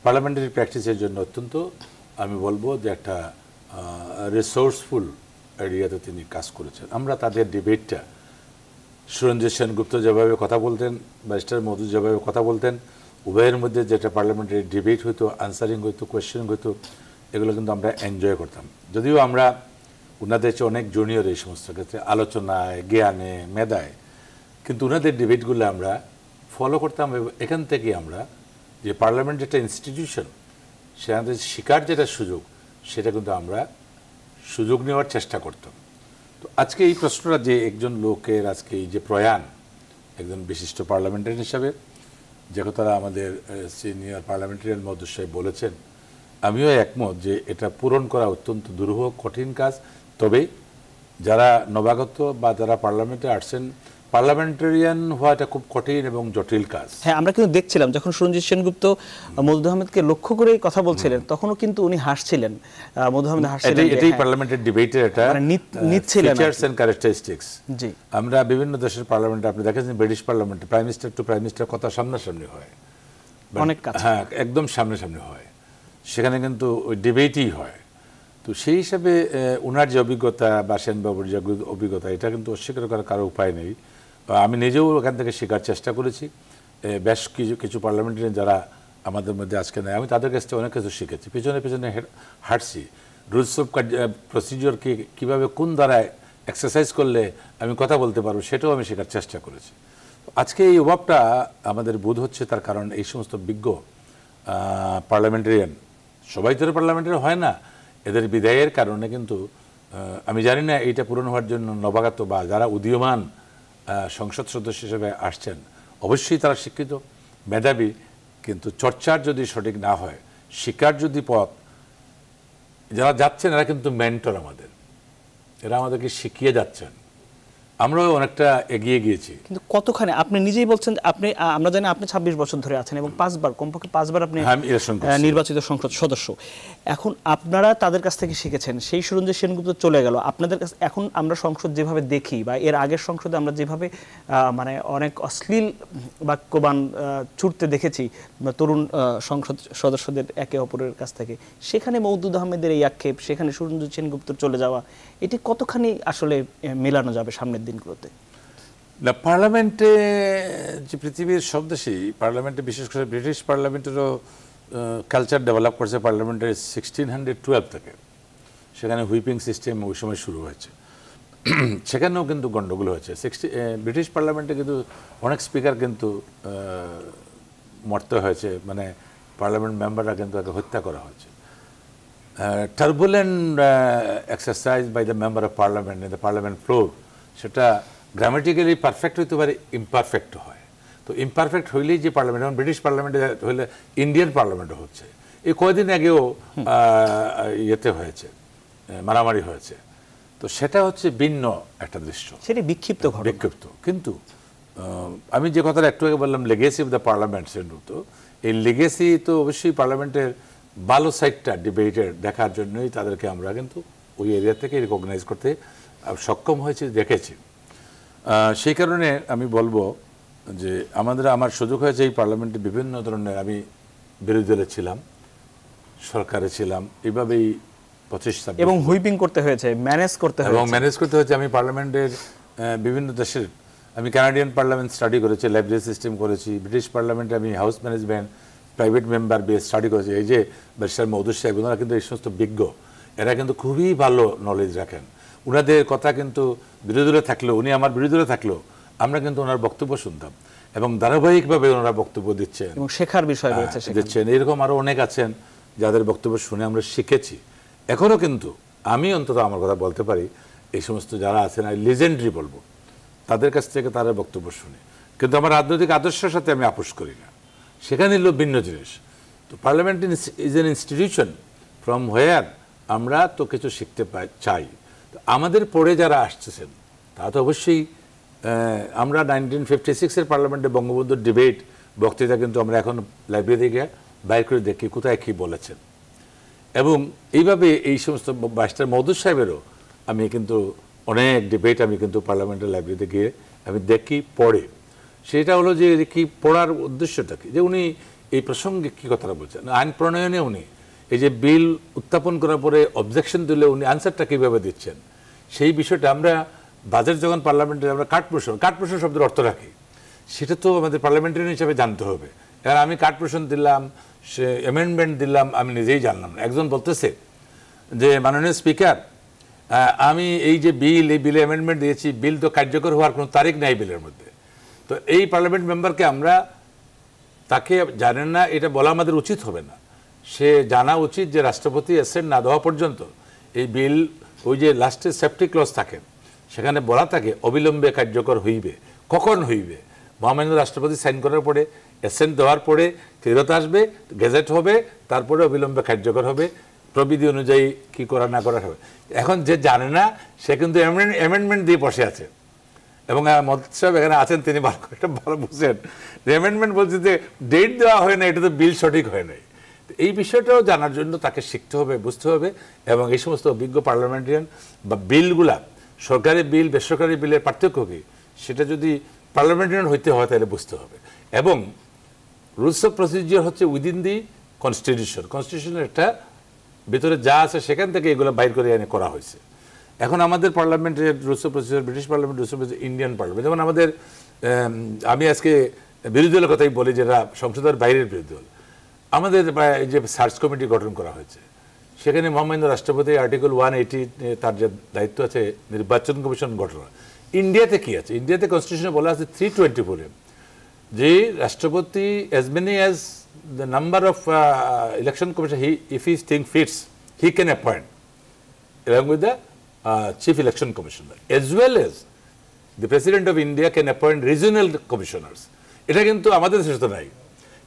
পার্লামেন্টারি প্র্যাকটিসের জন্য অত্যন্ত, আমি বলবো যে একটা রিসোর্সফুল এরিয়াতে তিনি কাজ করেছেন। আমরা তাদের ডিবেটটা, সুরঞ্জিৎ সেনগুপ্ত যেভাবে কথা বলতেন, ব্যারিস্টার মওদুদ যেভাবে কথা বলতেন, উভয়ের মধ্যে যেটা পার্লামেন্টারি ডিবেট হইতো, আনসারিং হইতো, কোয়েশ্চেনিং হইতো, এগুলো কিন্তু আমরা এনজয় করতাম। যদিও আমরা ওনাদের চেয়ে অনেক জুনিয়র এই সমস্ত ক্ষেত্রে, আলোচনায়, জ্ঞানে, মেধায়, কিন্তু ওনাদের ডিবেটগুলো আমরা ফলো করতাম। এখান থেকে আমরা যে পার্লামেন্ট যেটা ইনস্টিটিউশন, সেখানে শিকার যেটা সুযোগ, সেটা কিন্তু আমরা সুযোগ নেওয়ার চেষ্টা করতাম। তো আজকে এই প্রশ্নটা যে একজন লোকের আজকে এই যে প্রয়াণ, একজন বিশিষ্ট পার্লামেন্টারিয়ান হিসাবে, যে কথাটা আমাদের সিনিয়র পার্লামেন্টারিয়ান মহোদয় সাহেব বলেছেন, আমিও একমত যে এটা পূরণ করা অত্যন্ত দুরূহ কঠিন কাজ। তবে যারা নবাগত বা যারা পার্লামেন্টে আসছেন, পার্লামেন্টারিয়ান হওয়াটা খুব কঠিন এবং জটিল কাজ। হ্যাঁ, আমরা কিন্তু দেখছিলাম যখন সুরঞ্জিত সেনগুপ্ত মওদুদ আহমেদকে লক্ষ্য করে কথা বলছিলেন, তখনও কিন্তু উনি হাসছিলেন, মওদুদ আহমেদ হাসছিলেন। এটাই পার্লামেন্টের ডিবেটের এটা নিচ্ছিলেন ফিচারস এন্ড ক্যারেক্টারিস্টিক্স। জি, আমরা বিভিন্ন দেশের পার্লামেন্টে আপনি দেখেছেন, ব্রিটিশ পার্লামেন্টে prime minister two prime minister কথা সামনাসামনি হয়, অনেক কাছে, হ্যাঁ একদম সামনাসামনি হয়, সেখানে কিন্তু ওই ডিবেটই হয়। তো সেই হিসাবে ওনার যে অভিজ্ঞতা বা সেনবাবুর যে অভিজ্ঞতা, এটা কিন্তু অস্বীকার করার কারো উপায় নেই। আমি নিজেও ওখান থেকে শেখার চেষ্টা করেছি। বেশ কিছু পার্লামেন্টারিয়ান যারা আমাদের মধ্যে আজকে নেই, আমি তাদের কাছ থেকে অনেক কিছু শিখেছি, পেছনে পেছনে হাঁটছি। রুলস অফ প্রসিডিওরকে কীভাবে কোন দ্বারায় এক্সারসাইজ করলে আমি কথা বলতে পারবো, সেটাও আমি শেখার চেষ্টা করেছি। আজকে এই অভাবটা আমাদের বোধ হচ্ছে, তার কারণ এই সমস্ত বিজ্ঞ পার্লামেন্টারিয়ান, সবাই তো পার্লামেন্টারি হয় না, এদের বিদায়ের কারণে কিন্তু আমি জানি না এইটা পূরণ হওয়ার জন্য নবাগত বা যারা উদীয়মান সংসদ সদস্য হিসেবে আসছেন, অবশ্যই তারা শিক্ষিত মেধাবী, কিন্তু চর্চার যদি সঠিক না হয়, শিক্ষার যদি পথ, যারা যাচ্ছেন এরা কিন্তু মেন্টর আমাদের, এরা আমাদেরকে শিখিয়ে যাচ্ছেন, আমরাও অনেকটা এগিয়ে গিয়েছি। কিন্তু কতখানি আপনি নিজেই বলছেন, আপনি আমরা জানি আপনি 26 বছর ধরে আছেন এবং 5বার, কমপক্ষে 5বার আপনি নির্বাচিত সংসদ সদস্য। এখন আপনারা তাদের কাছ থেকে শিখেছেন, সেই সুরঞ্জিত সেনগুপ্ত চলে গেল, আপনাদের কাছে এখন আমরা সংসদ যেভাবে দেখি বা এর আগের সংসদে আমরা যেভাবে মানে অনেক অশ্লীল বাক্যবান ছুটতে দেখেছি তরুণ সংসদ সদস্যদের একে অপরের কাছ থেকে, সেখানে মওদুদ আহমেদের এই আক্ষেপ, সেখানে সুরঞ্জিত সেনগুপ্তর চলে যাওয়া, এটি কতখানি আসলে মেলানো যাবে সামনের দিনগুলোতে? না, পার্লামেন্টে যে পৃথিবীর সব দেশেই পার্লামেন্টে, বিশেষ করে ব্রিটিশ পার্লামেন্টেরও কালচার ডেভেলপ করছে পার্লামেন্টের 1612 থেকে, সেখানে হুইপিং সিস্টেম ওই সময় শুরু হয়েছে। সেখানেও কিন্তু গণ্ডগোল হয়েছে। ব্রিটিশ পার্লামেন্টে কিন্তু অনেক স্পিকার কিন্তু মরতে হয়েছে, মানে পার্লামেন্ট মেম্বাররা কিন্তু তাকে হত্যা করা হয়েছে। Turbulent exercise by the member of parliament in the parliament floor, সেটা গ্রামেটিক্যালি পারফেক্ট হইতে পারে, ইমপারফেক্ট হয়। তো ইমপারফেক্ট হইলেই যে পার্লামেন্ট, যেমন ব্রিটিশ পার্লামেন্টে হইলে ইন্ডিয়ান পার্লামেন্টও হচ্ছে, এই কয়েকদিন আগেও ইয়েতে হয়েছে, মারামারি হয়েছে। তো সেটা হচ্ছে ভিন্ন একটা দৃশ্য, সেটা বিক্ষিপ্ত ঘটনা, বিক্ষিপ্ত। কিন্তু আমি যে কথাটা একটু আগে বললাম, লেগেসি অফ দ্য পার্লামেন্ট, তো এই লেগেসি তো অবশ্যই পার্লামেন্টের ভালো সাইডটা ডিবেটের দেখার জন্যই তাদেরকে আমরা কিন্তু ওই এরিয়া থেকে রিকগনাইজ করতে সক্ষম হয়েছি, দেখেছি। সেই কারণে আমি বলবো যে আমার সুযোগ হয়েছে এই পার্লামেন্টে বিভিন্ন ধরনের, আমি বিরোধী দলে ছিলাম, সরকারে ছিলাম, এইভাবেই 25 এবং হুইপিং করতে হয়েছে, ম্যানেজ করতে হয়েছে। আমি পার্লামেন্টের বিভিন্ন দেশের, আমি কানাডিয়ান পার্লামেন্ট স্টাডি করেছি, লাইব্রেরি সিস্টেম করেছি, ব্রিটিশ পার্লামেন্টে আমি house management, private member base study করেছি। এই যে ব্যারিস্টার মওদুদ সাহেব, ওনারা কিন্তু এই সমস্ত বিজ্ঞ, এরা কিন্তু খুবই ভালো নলেজ রাখেন। ওনাদের কথা কিন্তু বিরোধী দলে থাকলেও, উনি আমার বিরোধী দলে থাকলেও আমরা কিন্তু ওনার বক্তব্য শুনতাম এবং ধারাবাহিকভাবে ওনারা বক্তব্য দিচ্ছেন এবং শেখার বিষয় রয়েছে দিচ্ছেন। এরকম আরও অনেক আছেন যাদের বক্তব্য শুনে আমরা শিখেছি। এখনও কিন্তু আমি অন্তত আমার কথা বলতে পারি, এই সমস্ত যারা আছেন, আমি লিজেন্ডারি বলবো, তাদের কাছ থেকে তারা বক্তব্য শুনে, কিন্তু আমার রাজনৈতিক আদর্শের সাথে আমি আপোষ করি না, সেখানে এলো ভিন্ন জিনিস। তো parliament is an institution from where আমরা তো কিছু শিখতে চাই। আমাদের পরে যারা আসতেছেন তা তো অবশ্যই, আমরা 1956-এর পার্লামেন্টে বঙ্গবন্ধুর ডিবেট বক্তৃতা কিন্তু আমরা এখন লাইব্রেরি গিয়ে বাইর করে দেখি কোথায় কী বলেছেন, এবং এইভাবে এই সমস্ত ব্যারিস্টার মওদুদ সাহেবেরও আমি কিন্তু অনেক ডিবেট আমি কিন্তু পার্লামেন্টের লাইব্রেরিতে গিয়ে আমি দেখি, পড়ে। সেটা হলো যে কি পড়ার উদ্দেশ্যটা কি, যে উনি এই প্রসঙ্গে কী কথাটা বলছেন, আইন প্রণয়নে উনি এই যে বিল উত্থাপন করার পরে অবজেকশন দিলে উনি আনসারটা কীভাবে দিচ্ছেন, সেই বিষয়টা আমরা বাজেট যখন পার্লামেন্টে আমরা কাঠপ্রসন শব্দের অর্থ রাখি, সেটা তো আমাদের পার্লামেন্টারিয়ান হিসাবে জানতে হবে। এবার আমি কাঠপ্রসন দিলাম, সে অ্যামেন্ডমেন্ট দিলাম, আমি নিজেই জানলাম না। একজন বলতেছে যে মাননীয় স্পিকার, আমি এই যে এই বিলে অ্যামেন্ডমেন্ট দিয়েছি, বিল তো কার্যকর হওয়ার কোনো তারিখ নাই বিলের মধ্যে। তো এই পার্লামেন্ট মেম্বারকে আমরা, তাকে জানেন না এটা বলা আমাদের উচিত হবে না, সে জানা উচিত যে রাষ্ট্রপতি অ্যাসেন্ট না দেওয়া পর্যন্ত এই বিল, ওই যে লাস্টে সেফটি ক্লজ থাকে, সেখানে বলা থাকে অবিলম্বে কার্যকর হইবে। কখন হইবে? মহামান্য রাষ্ট্রপতি সাইন করার পরে অ্যাসেন্ট দেওয়ার পরে ফেরত আসবে, গেজেট হবে, তারপরে অবিলম্বে কার্যকর হবে, প্রবিধি অনুযায়ী কি করা না করা হবে। এখন যে জানে না সে কিন্তু অ্যামেন্ডমেন্ট দিয়ে বসে আছে, এবং মহোদয় সাহেব এখানে আছেন, তিনি ভালো বুঝছেন। অ্যামেন্ডমেন্ট বলছে যে ডেট দেওয়া হয় না, এটা তো বিল সঠিক হয় নাই। এই বিষয়টাও জানার জন্য তাকে শিখতে হবে, বুঝতে হবে, এবং এই সমস্ত অভিজ্ঞ পার্লামেন্টারিয়ান বা বিলগুলা, সরকারি বিল বেসরকারি বিলের পার্থক্য কি সেটা যদি পার্লামেন্টারিয়ান হইতে হয় তাহলে বুঝতে হবে। এবং রুলস অফ প্রসিডিওর হচ্ছে উইদিন দি কনস্টিটিউশন, কনস্টিটিউশনের একটা ভিতরে যা আছে সেখান থেকে এগুলো বাইর করে এনে করা হয়েছে। এখন আমাদের পার্লামেন্টের rules of procedure, British parliament rules of procedure, Indian parliament, যেমন আমাদের আমি আজকে বিরোধী দলের কথাই বলি, যেটা সংসদের বাইরের বিরোধী দল, আমাদের যে সার্চ কমিটি গঠন করা হয়েছে সেখানে মহামান্য রাষ্ট্রপতি আর্টিকেল 180 তার যে দায়িত্ব আছে নির্বাচন কমিশন গঠন। ইন্ডিয়াতে কি আছে? ইন্ডিয়াতে কনস্টিটিউশনে বলা আছে 324 যে রাষ্ট্রপতি as many as the number of election commission if he think fits he can appoint along with the chief election commissioner, as well as the president of India can appoint regional commissioners. এটা কিন্তু আমাদের দেশে তো নাই,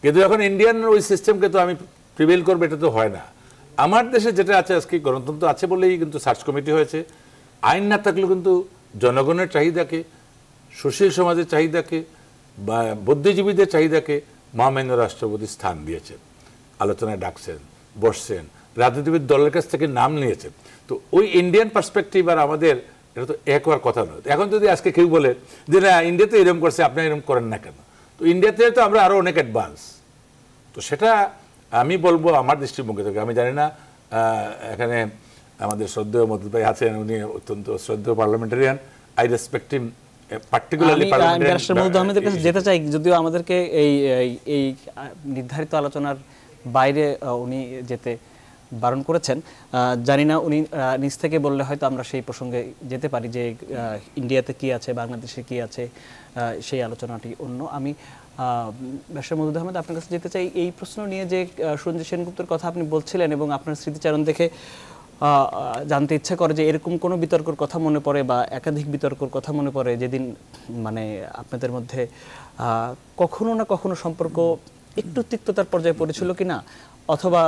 কিন্তু এখন Indian ওই সিস্টেমকে তো আমি প্রিভেল করবো এটা তো হয় না। আমার দেশে যেটা আছে, আজকে গণতন্ত্র আছে বলেই কিন্তু সার্চ কমিটি হয়েছে। আইন না থাকলেও কিন্তু জনগণের চাহিদাকে, সুশীল সমাজের চাহিদাকে বা বুদ্ধিজীবীদের চাহিদাকে মহামান্য রাষ্ট্রপতি স্থান দিয়েছেন, আলোচনায় ডাকছেন, বসছেন, রাজনীতিবিদ দলের কাছ থেকে নাম নিয়েছেন। তো ওই ইন্ডিয়ান পার্সপেক্টিভ আর আমাদের এটা তো এক হওয়ার কথা নয়। এখন যদি আজকে কেউ বলে যে না ইন্ডিয়াতে এরকম করছে, আপনি এরকম করেন না কেন, তো ইন্ডিয়াতে তো আমরা আরও অনেক অ্যাডভান্স। তো সেটা আমি বলবো আমার দৃষ্টিভঙ্গি থেকে, আমি জানি না এখানে আমাদের শ্রদ্ধেয় মদুদ ভাই আছেন, উনি অত্যন্ত শ্রদ্ধেয় parliamentarian, I respect him particularly. Barrister Moudud আহমেদের কাছে যেতে চাই, যদিও আমাদেরকে এই নির্ধারিত আলোচনার বাইরে উনি যেতে বারণ করেছেন। জানি না উনি নিজ থেকে বললে হয়তো আমরা সেই প্রসঙ্গে যেতে পারি যে ইন্ডিয়াতে কি আছে, বাংলাদেশে কি আছে, সেই আলোচনাটি অন্য। আমি ব্যারিস্টার মওদুদ আহমেদ আপনার কাছে যেতে চাই এই প্রশ্ন নিয়ে যে সুরঞ্জিত সেনগুপ্তের কথা আপনি বলছিলেন, এবং আপনার স্মৃতিচারণ দেখে জানতে ইচ্ছা করে যে এরকম কোনো বিতর্কের কথা মনে পড়ে বা একাধিক বিতর্কের কথা মনে পড়ে যেদিন মানে আপনাদের মধ্যে কখনো না কখনো সম্পর্ক একটু তিক্ততার পর্যায়ে পড়েছিল কিনা, অথবা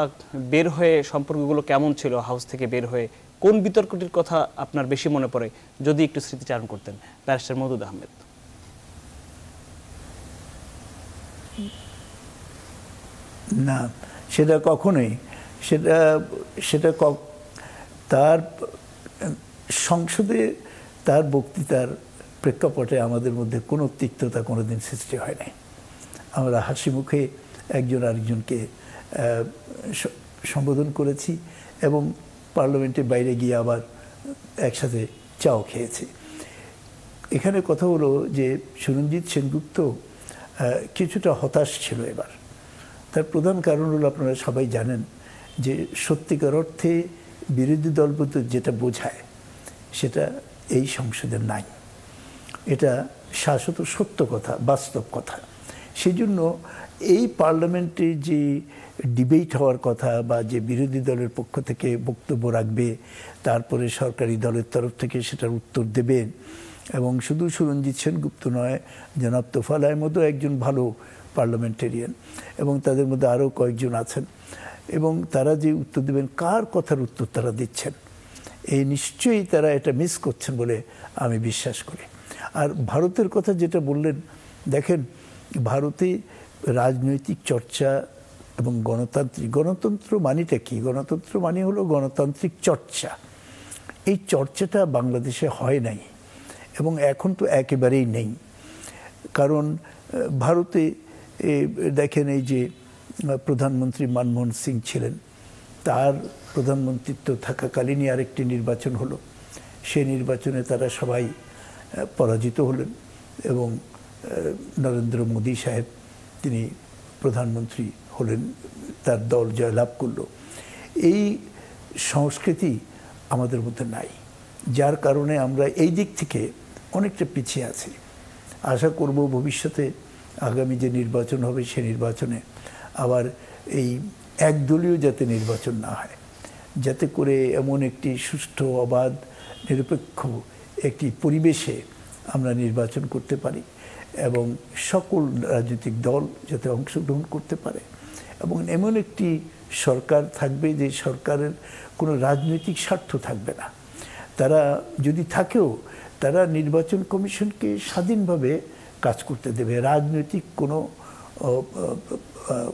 বের হয়ে সম্পর্কগুলো কেমন ছিল, হাউস থেকে বের হয়ে কোন বিতর্কটির কথা আপনার বেশি মনে পড়ে, যদি একটু স্মৃতিচারণ করতেন ব্যারিস্টার মওদুদ আহমেদ। না, সেটা কখনোই, সেটা তার সংসদে তার বক্তৃতার প্রেক্ষাপটে আমাদের মধ্যে কোনো তিক্ততা কোনোদিন সৃষ্টি হয় নাই। আমরা হাসি মুখে একজন আরেকজনকে সম্বোধন করেছি এবং পার্লামেন্টের বাইরে গিয়ে আবার একসাথে চাও খেয়েছি। এখানে কথা হলো যে সুরঞ্জিত সেনগুপ্ত কিছুটা হতাশ ছিল এবার। তার প্রধান কারণ হলো আপনারা সবাই জানেন যে সত্যিকার অর্থে বিরোধী দল বলতে যেটা বোঝায় সেটা এই সংসদে নাই। এটা শাশ্বত সত্য কথা, বাস্তব কথা। সেই জন্য এই পার্লামেন্টে যে ডিবেট হওয়ার কথা বা যে বিরোধী দলের পক্ষ থেকে বক্তব্য রাখবে, তারপরে সরকারি দলের তরফ থেকে সেটার উত্তর দেবেন, এবং শুধু সুরঞ্জিত সেনগুপ্ত নয়, জনাব তোফায়েল আহমেদও একজন ভালো পার্লামেন্টেরিয়ান, এবং তাদের মধ্যে আরও কয়েকজন আছেন, এবং তারা যে উত্তর দেবেন, কার কথার উত্তর তারা দিচ্ছেন, এই নিশ্চয়ই তারা এটা মিস করছেন বলে আমি বিশ্বাস করি। আর ভারতের কথা যেটা বললেন, দেখেন ভারতে রাজনৈতিক চর্চা এবং গণতন্ত্র মানেটা কি? গণতন্ত্র মানে হলো গণতান্ত্রিক চর্চা। এই চর্চাটা বাংলাদেশে হয় নাই এবং এখন তো একেবারেই নেই। কারণ ভারতে দেখেন এই যে প্রধানমন্ত্রী মনমোহন সিং ছিলেন, তার প্রধানমন্ত্রিত্ব থাকাকালীনই আরেকটি নির্বাচন হলো, সেই নির্বাচনে তারা সবাই পরাজিত হলেন এবং নরেন্দ্র মোদী সাহেব তিনি প্রধানমন্ত্রী হলেন, তার দল জয়লাভ করলো। এই সংস্কৃতি আমাদের মধ্যে নাই, যার কারণে আমরা এই দিক থেকে অনেকটা পিছিয়ে আছি। আশা করব ভবিষ্যতে আগামী যে নির্বাচন হবে সে নির্বাচনে আবার এই একদলীয় যাতে নির্বাচন না হয়, যাতে করে এমন একটি সুষ্ঠু, অবাধ, নিরপেক্ষ একটি পরিবেশে আমরা নির্বাচন করতে পারি। এবং সকল রাজনৈতিক দল যাতে অংশগ্রহণ করতে পারে, এবং এমন একটি সরকার থাকবে যে সরকারের কোনো রাজনৈতিক স্বার্থ থাকবে না। তারা যদি থাকেও তারা নির্বাচন কমিশনকে স্বাধীনভাবে কাজ করতে দেবে, রাজনৈতিক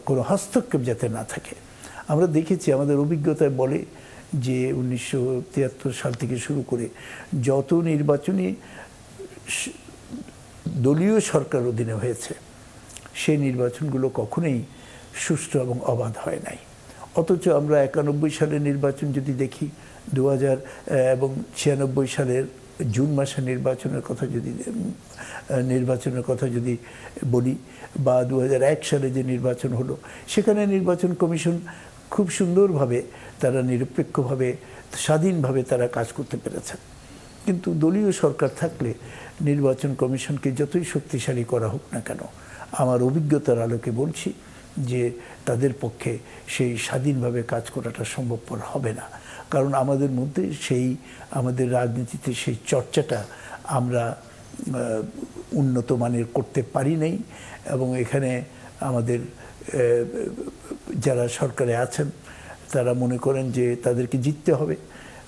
কোনো হস্তক্ষেপ যাতে না থাকে। আমরা দেখেছি, আমাদের অভিজ্ঞতায় বলে যে 1973 সাল থেকে শুরু করে যত নির্বাচনী দলীয় সরকার অধীনে হয়েছে সেই নির্বাচনগুলো কখনোই সুষ্ঠু এবং অবাধ হয় নাই। অথচ আমরা 91 সালের নির্বাচন যদি দেখি, 2000 এবং 96 সালের জুন মাসের নির্বাচনের কথা যদি বলি, বা 2001 সালে যে নির্বাচন হলো, সেখানে নির্বাচন কমিশন খুব সুন্দরভাবে তারা নিরপেক্ষভাবে স্বাধীনভাবে তারা কাজ করতে পেরেছেন। কিন্তু দলীয় সরকার থাকলে নির্বাচন কমিশনকে যতই শক্তিশালী করা হোক না কেন, আমার অভিজ্ঞতার আলোকে বলছি যে তাদের পক্ষে সেই স্বাধীনভাবে কাজ করাটা সম্ভবপর হবে না। কারণ আমাদের মধ্যে আমাদের রাজনীতিতে সেই চর্চাটা আমরা উন্নত মানের করতে পারি নাই, এবং এখানে আমাদের যারা সরকারে আছেন তারা মনে করেন যে তাদেরকে জিততে হবে,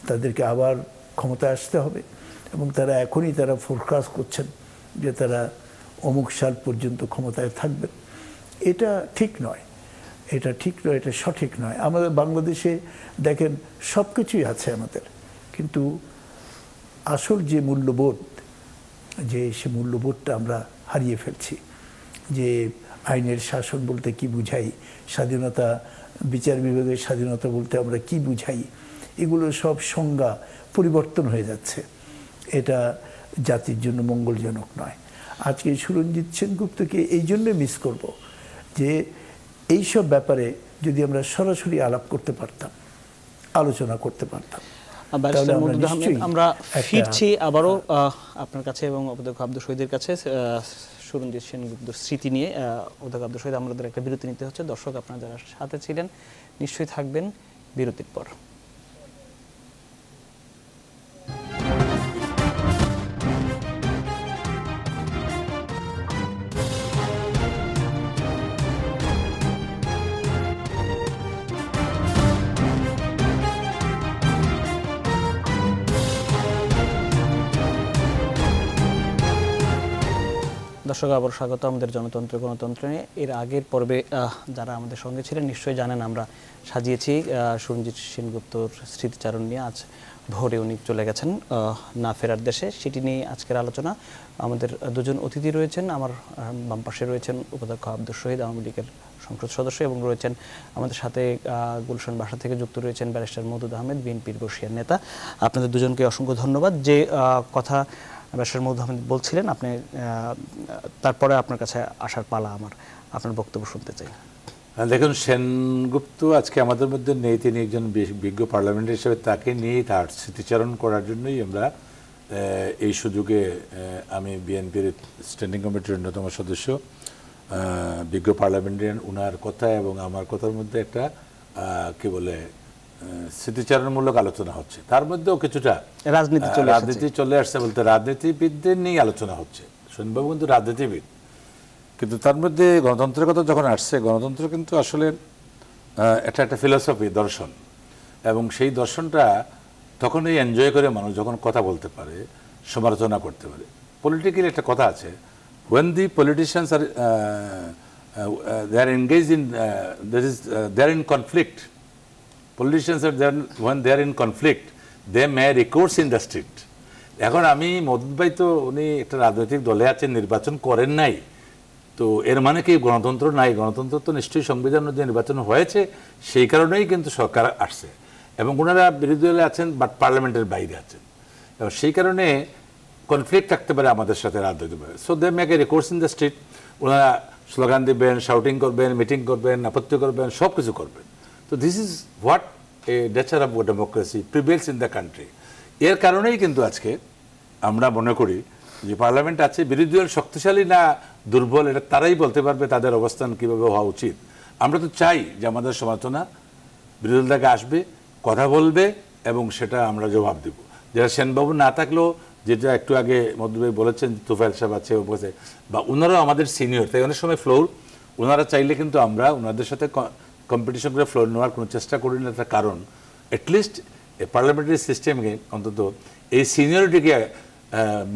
তাদেরকে আবার ক্ষমতায় আসতে হবে, এবং তারা এখনই ফোরকাস্ট করছেন যে তারা অমুক সাল পর্যন্ত ক্ষমতায় থাকবেন। এটা ঠিক নয়, এটা সঠিক নয়। আমাদের বাংলাদেশে দেখেন সব কিছুই আছে আমাদের, কিন্তু আসল যে মূল্যবোধ, সে মূল্যবোধটা আমরা হারিয়ে ফেলছি। যে আইনের শাসন বলতে কি বুঝাই, স্বাধীনতা, বিচার বিভাগের স্বাধীনতা বলতে আমরা কি বুঝাই, এগুলো সব সংজ্ঞা পরিবর্তন হয়ে যাচ্ছে। এটা জাতির জন্য মঙ্গলজনক নয়। আজকে সুরঞ্জিত সেনগুপ্তকে এই জন্য মিস করব যে এইসব ব্যাপারে যদি আমরা সরাসরি আলাপ করতে পারতাম, আলোচনা করতে পারতাম। আমরা ফিরছি আবারও আপনার কাছে এবং অধ্যক্ষ আব্দুল শহীদের কাছে সুরঞ্জিত সেনগুপ্তর স্মৃতি নিয়ে। অধ্যক্ষ আব্দুল শহীদ, আমাদের একটা বিরতি নিতে হচ্ছে। দর্শক আপনারা যারা সাথে ছিলেন নিশ্চয়ই থাকবেন বিরতির পর। দর্শক আবার স্বাগত আমাদের জনতন্ত্র গণতন্ত্র নিয়ে। এর আগের পর্বে যারা আমাদের সঙ্গে ছিলেন নিশ্চয়ই জানেন আমরা সাজিয়েছি সুরঞ্জিত সেনগুপ্তর স্মৃতিচারণ নিয়ে। আজ ভোরে উনি চলে গেছেন না ফেরার দেশে, সেটি নিয়ে আজকের আলোচনা। আমাদের দুজন অতিথি রয়েছেন, আমার বাম পাশে রয়েছেন উপাধ্যক্ষ আব্দুল শহীদ, আওয়ামী লীগের সংসদ সদস্য, এবং রয়েছেন আমাদের সাথে গুলশান বাসা থেকে যুক্ত রয়েছেন ব্যারিস্টার মওদুদ আহমেদ, বিএনপির বর্ষীয়ান নেতা। আপনাদের দুজনকে অসংখ্য ধন্যবাদ। যে কথা ব্যারিস্টার মওদুদ আহমেদ বলছিলেন, আপনি তারপরে আপনার কাছে আসার পালা আমার, আপনার বক্তব্য শুনতে চাই। দেখুন, সেনগুপ্ত আজকে আমাদের মধ্যে নেই, তিনি একজন বিজ্ঞ পার্লামেন্টারি হিসেবে তাকে নিয়ে তার স্মৃতিচারণ করার জন্যই আমরা এই সুযোগে আমি বিএনপির স্ট্যান্ডিং কমিটির অন্যতম সদস্য, বিজ্ঞ পার্লামেন্টারিয়ান, উনার কথা এবং আমার কথার মধ্যে একটা কি বলে স্মৃতিচারণমূলক আলোচনা হচ্ছে। তার মধ্যেও কিছুটা রাজনীতি চলে আসছে, বলতে রাজনীতিবিদদের নিয়ে আলোচনা হচ্ছে। সেনবাবু কিন্তু রাজনীতিবিদ, কিন্তু তার মধ্যে গণতন্ত্রের কথা যখন আসছে, গণতন্ত্র কিন্তু আসলে এটা একটা ফিলসফি, দর্শন, এবং সেই দর্শনটা তখনই এনজয় করে মানুষ যখন কথা বলতে পারে, সমালোচনা করতে পারে। পলিটিক্যালি একটা কথা আছে, when the politicians are they are engaged in they are in conflict, politicians are there when they are in conflict they may recourse in the street. এখন আমি মওদুদ ভাই তো উনি একটা রাজনৈতিক দলে আছেন, নির্বাচন করেন নাই, তো এর মানে কি গণতন্ত্র নাই? গণতন্ত্র তো নিশ্চয়ই সংবিধান অনুযায়ী নির্বাচন হয়েছে, সেই কারণেই কিন্তু সরকার আসছে, এবং ওনারা বিরোধী দলে আছেন বাট পার্লামেন্টের বাইরে আছেন, এবং সেই কারণে কনফ্লিক্ট থাকতে পারে আমাদের সাথে রাজনৈতিকভাবে। So they make a recourse in the street, ওনারা স্লোগান দেবেন, শাউটিং করবেন, মিটিং করবেন, আপত্তি করবেন, সব কিছু করবেন। তো this is what a nature of democracy prevails in the country. এর কারণেই কিন্তু আজকে আমরা মনে করি যে পার্লামেন্ট আছে, বিরোধী দল শক্তিশালী না দুর্বল এটা তারাই বলতে পারবে তাদের অবস্থান কীভাবে হওয়া উচিত। আমরা তো চাই যে আমাদের সমালোচনা বিরোধী দল থেকে আসবে, কথা বলবে, এবং সেটা আমরা জবাব দেব। যারা সেনবাবু না থাকলেও যেটা একটু আগে মধ্যভাই বলেছেন, তুফাইল সাহেব আছে বসে, বা ওনারাও আমাদের সিনিয়র, তাই অনেক সময় ফ্লোর ওনারা চাইলে কিন্তু আমরা ওনাদের সাথে কম্পিটিশন করে ফ্লোর নেওয়ার কোনো চেষ্টা করি না। তার কারণ অ্যাটলিস্ট পার্লামেন্টারি সিস্টেমকে অন্তত এই সিনিয়রিটিকে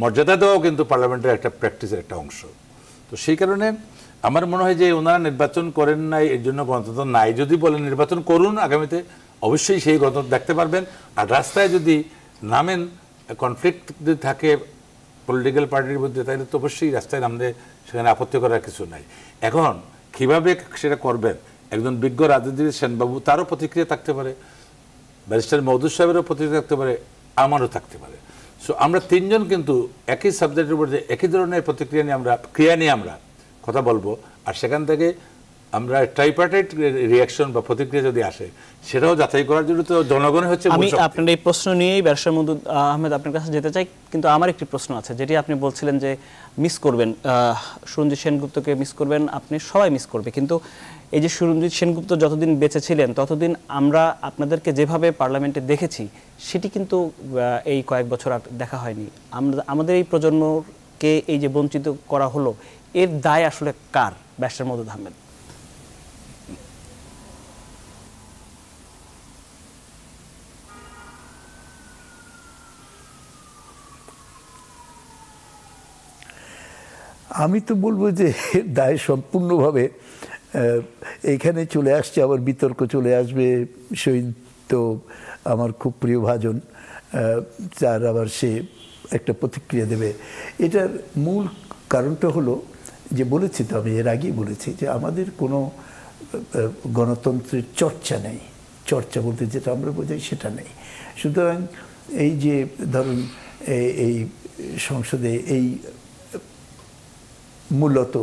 মর্যাদা দেওয়াও কিন্তু পার্লামেন্টের একটা প্র্যাকটিসের একটা অংশ। তো সেই কারণে আমার মনে হয় যে ওনারা নির্বাচন করেন নাই, এর জন্য গণতন্ত্র নাই। যদি বলেন নির্বাচন করুন আগামীতে, অবশ্যই সেই গণতন্ত্র দেখতে পারবেন। আর রাস্তায় যদি নামেন, কনফ্লিক্ট যদি থাকে পলিটিক্যাল পার্টির মধ্যে, তাহলে তো অবশ্যই রাস্তায় নামলে সেখানে আপত্তি করার কিছু নাই। এখন কীভাবে সেটা করবেন, একজন বিজ্ঞ রাজনীতিবিদ সেনবাবু তারও প্রতিক্রিয়া থাকতে পারে, ব্যারিস্টার মওদুদ সাহেবেরও প্রতিক্রিয়া থাকতে পারে, আমারও থাকতে পারে। সো আমরা তিনজন কিন্তু একই সাবজেক্টের উপর যে একই ধরনের প্রতিক্রিয়া নিয়ে ক্রিয়া নিয়ে আমরা কথা বলবো। আর সেখান থেকে আমরা ট্রাইপার্টাইট রিয়াকশন বা প্রতিক্রিয়া যদি আসে, সেটাও যাচাই করার জন্য তো জনগণই হচ্ছে। আমি আপনার এই প্রশ্ন নিয়েই ব্যারিস্টার মওদুদ আহমেদ আপনার কাছে যেতে চাই, কিন্তু আমার একটি প্রশ্ন আছে, যেটি আপনি বলছিলেন যে মিস করবেন, সুরঞ্জিত সেনগুপ্তকে মিস করবেন, আপনি সবাই মিস করবে, কিন্তু এই যে সুরঞ্জিত সেনগুপ্ত যতদিন বেঁচে ছিলেন ততদিন আমরা আপনাদেরকে যেভাবে পার্লামেন্টে দেখেছি সেটি কিন্তু এই কয়েক বছর আর দেখা হয়নি। আমাদের এই প্রজন্মকে এই যে বঞ্চিত করা হলো, এর দায় আসলে কার, ব্যারিস্টার মওদুদ আহমেদ? আমি তো বলবো যে দায় সম্পূর্ণভাবে এইখানে চলে আসছে, আবার বিতর্ক চলে আসবে। শহীদ তো আমার খুব প্রিয় ভাজন, তার আবার সে একটা প্রতিক্রিয়া দেবে। এটার মূল কারণটা হলো যে, বলেছি তো আমি এর আগেই বলেছি যে আমাদের কোনো গণতন্ত্রের চর্চা নেই। চর্চা বলতে যেটা আমরা বোঝাই সেটা নেই। সুতরাং এই যে ধরুন এই সংসদে এই মূলত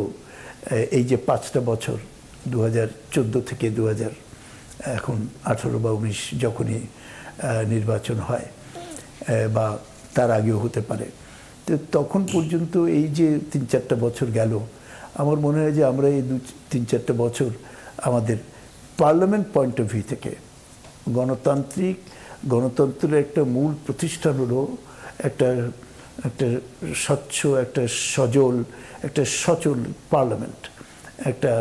এই যে 5টা বছর 2014 থেকে 2018 বা 19 যখনই নির্বাচন হয়, বা তার আগেও হতে পারে, তো তখন পর্যন্ত এই যে 3-4টা বছর গেল, আমার মনে হয় যে আমরা এই 2-3-4টা বছর আমাদের পার্লামেন্ট পয়েন্ট অফ ভিউ থেকে গণতন্ত্রের একটা মূল প্রতিষ্ঠান হলো একটা স্বচ্ছ, একটা সজল, একটা সচল পার্লামেন্ট, একটা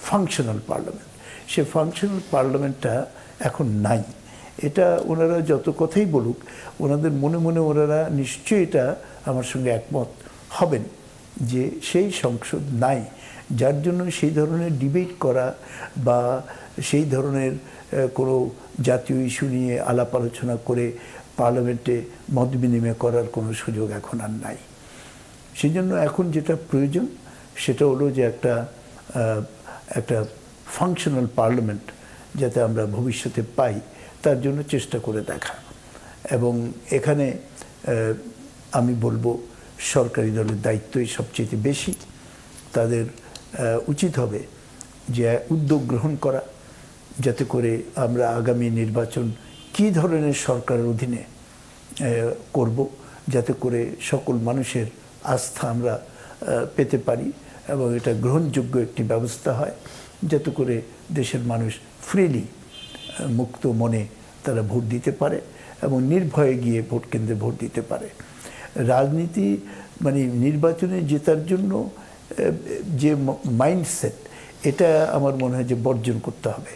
ফাংশনাল পার্লামেন্ট। সে ফাংশনাল পার্লামেন্টটা এখন নাই। এটা ওনারা যত কথাই বলুক, ওনাদের মনে মনে ওনারা নিশ্চয়ই এটা আমার সঙ্গে একমত হবেন যে সেই সংসদ নাই, যার জন্য সেই ধরনের ডিবেট করা বা সেই ধরনের কোনো জাতীয় ইস্যু নিয়ে আলাপ আলোচনা করে পার্লামেন্টে মত বিনিময় করার কোনো সুযোগ এখন আর নাই। সেই জন্য এখন যেটা প্রয়োজন সেটা হলো যে একটা ফাংশনাল পার্লামেন্ট যাতে আমরা ভবিষ্যতে পাই, তার জন্য চেষ্টা করে দেখা। এবং এখানে আমি বলবো সরকারি দলের দায়িত্বই সবচেয়ে বেশি। তাদের উচিত হবে যে উদ্যোগ গ্রহণ করা, যাতে করে আমরা আগামী নির্বাচন কী ধরনের সরকারের অধীনে করব, যাতে করে সকল মানুষের আস্থা আমরা পেতে পারি এবং এটা গ্রহণযোগ্য একটি ব্যবস্থা হয়, যাতে করে দেশের মানুষ ফ্রিলি মুক্ত মনে তারা ভোট দিতে পারে এবং নির্ভয়ে গিয়ে ভোট কেন্দ্রে ভোট দিতে পারে। রাজনীতি মানে নির্বাচনে জেতার জন্য যে মাইন্ডসেট, এটা আমার মনে হয় যে বর্জন করতে হবে।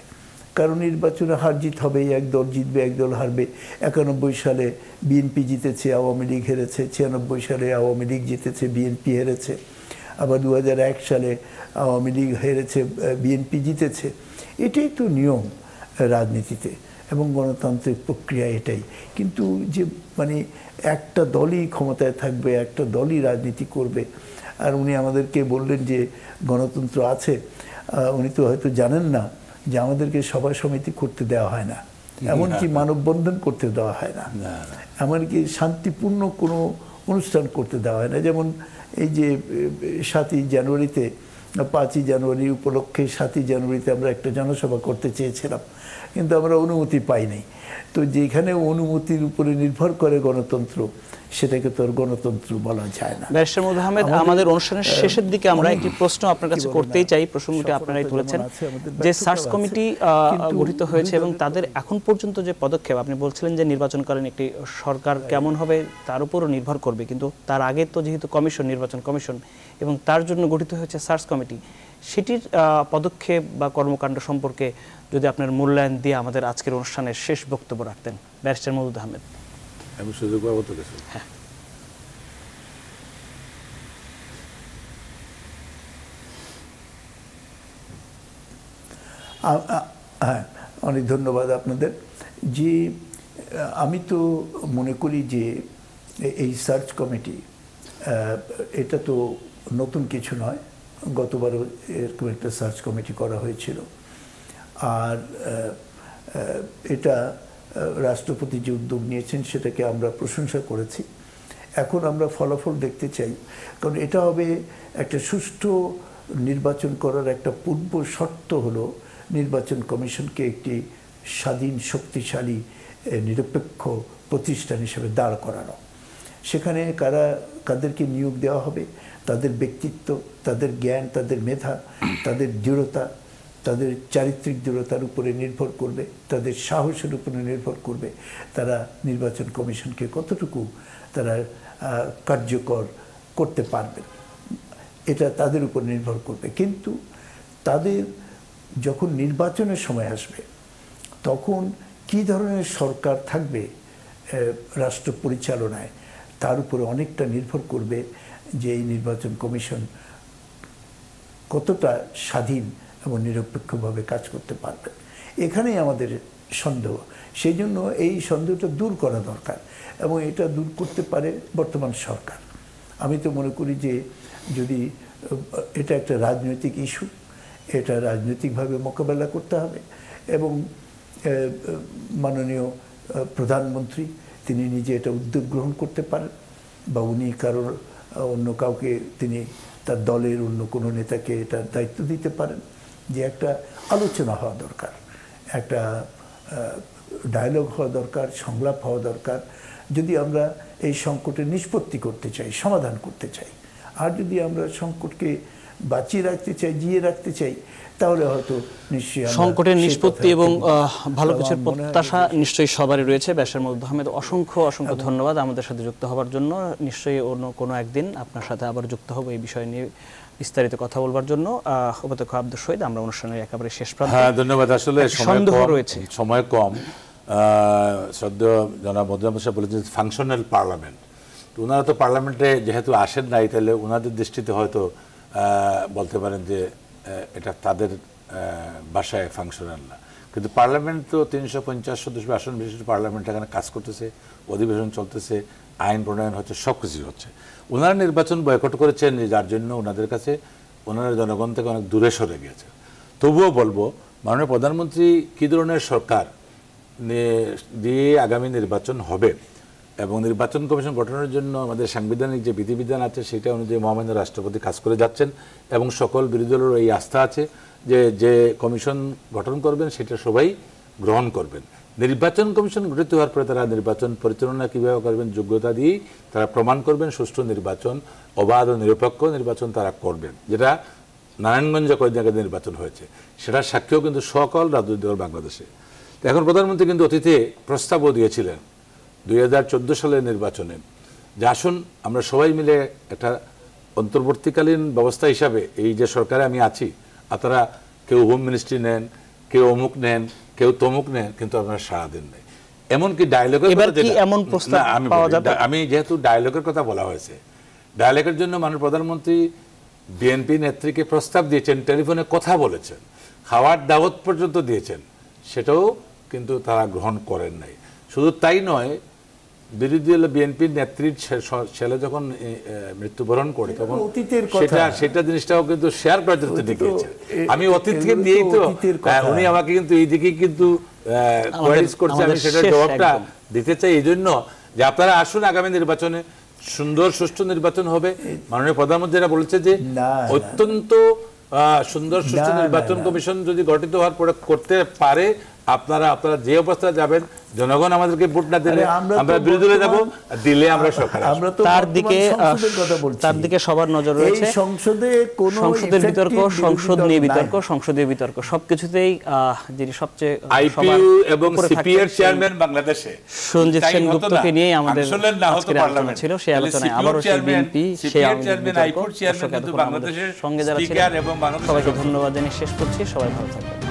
কারণ নির্বাচনে হার জিত হবে, এক দল জিতবে এক দল হারবে। 91 সালে বিএনপি জিতেছে, আওয়ামী লীগ হেরেছে। 96 সালে আওয়ামী লীগ জিতেছে, বিএনপি হেরেছে। আবার 2001 সালে আওয়ামী লীগ হেরেছে, বিএনপি জিতেছে। এটাই তো নিয়ম রাজনীতিতে এবং গণতান্ত্রিক প্রক্রিয়া এটাই। কিন্তু যে মানে একটা দলই ক্ষমতায় থাকবে, একটা দলই রাজনীতি করবে। আর উনি আমাদেরকে বললেন যে গণতন্ত্র আছে, উনি তো হয়তো জানেন না যে আমাদেরকে সভা সমিতি করতে দেওয়া হয় না, এমনকি মানববন্ধন করতে দেওয়া হয় না, এমনকি শান্তিপূর্ণ কোনো অনুষ্ঠান করতে দেওয়া হয় না। যেমন এই যে 7ই জানুয়ারিতে, 5ই জানুয়ারি উপলক্ষে 7ই জানুয়ারিতে আমরা একটা জনসভা করতে চেয়েছিলাম, কিন্তু আমরা অনুমতি পাইনি। তো যেখানে অনুমতির উপরে নির্ভর করে গণতন্ত্র, সেটাকে তো আর গণতন্ত্র বলা যায় না। ব্যারিস্টার মওদুদ আহমেদ, আমাদের অনুষ্ঠানের শেষের দিকে আমরা একটি প্রশ্ন আপনার কাছে করতেই চাই। প্রসঙ্গটি আপনারাই তুলেছেন যে সার্চ কমিটি গঠিত হয়েছে এবং তাদের এখন পর্যন্ত যে পদক্ষেপ, আপনি বলছিলেন যে নির্বাচনকালীন একটি সরকার কেমন হবে তার উপরও নির্ভর করবে, কিন্তু তার আগে তো যেহেতু কমিশন, নির্বাচন কমিশন, এবং তার জন্য গঠিত হয়েছে সার্চ কমিটি, সেটির পদক্ষেপ বা কর্মকাণ্ড সম্পর্কে যদি আপনার মূল্যায়ন দিয়ে আমাদের আজকের অনুষ্ঠানের শেষ বক্তব্য রাখতেন ব্যারিস্টার মওদুদ আহমেদ। আমি সুযোগ পাবো তো কিছু। হ্যাঁ, হ্যাঁ, অনেক ধন্যবাদ আপনাদের। যে আমি তো মনে করি যে এই সার্চ কমিটি এটা তো নতুন কিছু নয়, গতবারও এরকম একটা সার্চ কমিটি করা হয়েছিল। আর এটা রাষ্ট্রপতি যে উদ্যোগ নিয়েছেন সেটাকে আমরা প্রশংসা করেছি। এখন আমরা ফলাফল দেখতে চাই, কারণ এটা হবে একটা সুষ্ঠু নির্বাচন করার একটা পূর্ব শর্ত হলো নির্বাচন কমিশনকে একটি স্বাধীন, শক্তিশালী, নিরপেক্ষ প্রতিষ্ঠান হিসেবে দাঁড় করানো। সেখানে কাদেরকে নিয়োগ দেওয়া হবে, তাদের ব্যক্তিত্ব, তাদের জ্ঞান, তাদের মেধা, তাদের দৃঢ়তা, তাদের চারিত্রিক দৃঢ়তার উপরে নির্ভর করবে, তাদের সাহসের উপরে নির্ভর করবে তারা নির্বাচন কমিশনকে কতটুকু তারা কার্যকর করতে পারবে, এটা তাদের উপর নির্ভর করবে। কিন্তু তাদের যখন নির্বাচনের সময় আসবে তখন কী ধরনের সরকার থাকবে রাষ্ট্র পরিচালনায়, তার উপরে অনেকটা নির্ভর করবে যে এই নির্বাচন কমিশন কতটা স্বাধীন এবং নিরপেক্ষভাবে কাজ করতে পারবে। এখানেই আমাদের সন্দেহ। সেই জন্য এই সন্দেহটা দূর করা দরকার এবং এটা দূর করতে পারে বর্তমান সরকার। আমি তো মনে করি যে যদি এটা একটা রাজনৈতিক ইস্যু, এটা রাজনৈতিকভাবে মোকাবেলা করতে হবে এবং মাননীয় প্রধানমন্ত্রী তিনি নিজে এটা উদ্যোগ গ্রহণ করতে পারেন, বা উনি কারোর অন্য কাউকে তিনি তার দলের অন্য কোনো নেতাকে এটা দায়িত্ব দিতে পারেন। যে একটা আলোচনা হওয়া দরকার, একটা ডায়ালগ হওয়া দরকার, সংলাপ হওয়া দরকার, যদি আমরা এই সংকটের নিষ্পত্তি করতে চাই, সমাধান করতে চাই। আর যদি আমরা সংকটকে বাঁচিয়ে রাখতে চাই, জিয়ে রাখতে চাই, তাহলে হয়তো নিশ্চয়ই সংকটের নিষ্পত্তি এবং ভালো কিছুর প্রত্যাশা নিশ্চয়ই সবারই রয়েছে। ব্যারিস্টার মওদুদ আহমেদ, অসংখ্য অসংখ্য ধন্যবাদ আমাদের সাথে যুক্ত হওয়ার জন্য। নিশ্চয়ই অন্য কোনো একদিন আপনার সাথে আবার যুক্ত হব এই বিষয় নিয়ে বিস্তারিত কথা বলবার জন্য। উপাধ্যক্ষ আব্দুল শহীদ, আমরা অনুষ্ঠানের একেবারে শেষ প্রান্তে। হ্যাঁ, ধন্যবাদ। আসলে সময় কম। শ্রদ্ধেয় জনাব মওদুদ আহমেদ সাহেব বলেছেন ফাংশনাল পার্লামেন্ট। তো ওনারা তো পার্লামেন্টে যেহেতু আসেন নাই, তাহলে ওনাদের দৃষ্টিতে হয়তো বলতে পারেন যে এটা তাদের বাসায় ফাংশনাল না। কিন্তু পার্লামেন্ট তো 350 সদস্য আসন বিশিষ্ট পার্লামেন্ট এখানে কাজ করতেছে, অধিবেশন চলতেছে, আইন প্রণয়ন হচ্ছে, সব কিছুই হচ্ছে। ওনারা নির্বাচন বয়কট করেছেন, যার জন্য ওনাদের কাছে ওনারা জনগণ থেকে অনেক দূরে সরে গিয়েছে। তবুও বলবো মাননীয় প্রধানমন্ত্রী কী ধরনের সরকার দিয়ে আগামী নির্বাচন হবে এবং নির্বাচন কমিশন গঠনের জন্য আমাদের সাংবিধানিক যে বিধিবিধান আছে সেটা অনুযায়ী মহামান্য রাষ্ট্রপতি কাজ করে যাচ্ছেন এবং সকল বিরোধী দলের এই আস্থা আছে যে যে কমিশন গঠন করবেন সেটা সবাই গ্রহণ করবেন। নির্বাচন কমিশন গঠিত হওয়ার পরে তারা নির্বাচন পরিচালনা কীভাবে করবেন, যোগ্যতা দিয়েই তারা প্রমাণ করবেন সুষ্ঠু নির্বাচন, অবাধ ও নিরপেক্ষ নির্বাচন তারা করবেন। যেটা নারায়ণগঞ্জে কয়েকদিন আগে নির্বাচন হয়েছে, সেটার সাক্ষীও কিন্তু সকল রাজনৈতিক দল বাংলাদেশে। এখন প্রধানমন্ত্রী কিন্তু অতীতে প্রস্তাবও দিয়েছিলেন 2014 সালের নির্বাচনে যে আসুন আমরা সবাই মিলে একটা অন্তর্বর্তীকালীন ব্যবস্থা হিসাবে এই যে সরকারে আমি আছি, আপনারা কেউ হোম মিনিস্ট্রি নেন, কেউ অমুক নেন, কেউ তমুক নেন, কিন্তু আপনারা সারা দিন নেই। এমনকি ডায়ালগের আমি যেহেতু ডায়ালগের কথা বলা হয়েছে, ডায়ালগের জন্য মাননীয় প্রধানমন্ত্রী বিএনপি নেত্রীকে প্রস্তাব দিয়েছেন, টেলিফোনে কথা বলেছেন, খাওয়ার দাওয়াত পর্যন্ত দিয়েছেন, সেটাও কিন্তু তারা গ্রহণ করেন নাই। শুধু তাই নয়, বিরোধী দল বিএনপির নেত্রীর ছেলে যখন মৃত্যুবরণ করে তখন সেটা জিনিসটাও কিন্তু শেয়ার করার জন্য দেখিয়েছে। আমি অতীতকে দিয়েই তো উনি আমাকে কিন্তু এই দিকে কিন্তু কোয়ারিজ করছে, আমি সেটার জবাবটা দিতে চাই। এই জন্য যে আপনারা আসুন আগামী নির্বাচনে সুন্দর সুষ্ঠু নির্বাচন হবে। মাননীয় প্রধানমন্ত্রী বলেছে যে অত্যন্ত সুন্দর সুষ্ঠু নির্বাচন কমিশন যদি গঠিত হওয়ার পরে করতে পারে আপনারা যে অবস্থায় যাবেন, জনগণ আমাদেরকে ভোট না দিলে আরে আমরা তো আমরা বিরোধী দলে যাব, দিলে আমরা সরকার আসবো। আমরা তো তার বর্তমান দিকে সংসদের কথা বলছি। তার দিকে সবার নজর রয়েছে। এই সংসদে কোনো সংসদের বিতর্ক, effective সংসদ নিয়ে বিরোধী দল বিতর্ক, সংসদীয় বিতর্ক সবকিছুতেই যিনি সবচেয়ে আইপিইউ এবং সিপিএর চেয়ারম্যান বাংলাদেশে সঞ্জিত তাই হতো না। সেনগুপ্তকে নিয়ে আমাদের আসলে না হতো আজকের আলোচনা পার্লামেন্ট ছিল। সেই তাহলে আলোচনায় CPO আবারও সেই চেয়ারম্যান, বিএনপি, সেই CPR আওয়ামী লীগ চেয়ারম্যান, বিতর্ক। আইপিইউ চেয়ারম্যান দর্শক কিন্তু এতক্ষণ আমাদের বাংলাদেশের সঙ্গে যারা স্পিকার ছিলেন এবং বাংলাদেশের সবাইকে ধন্যবাদ জানিয়ে শেষ করছি। সবাই ভালো থাকবেন।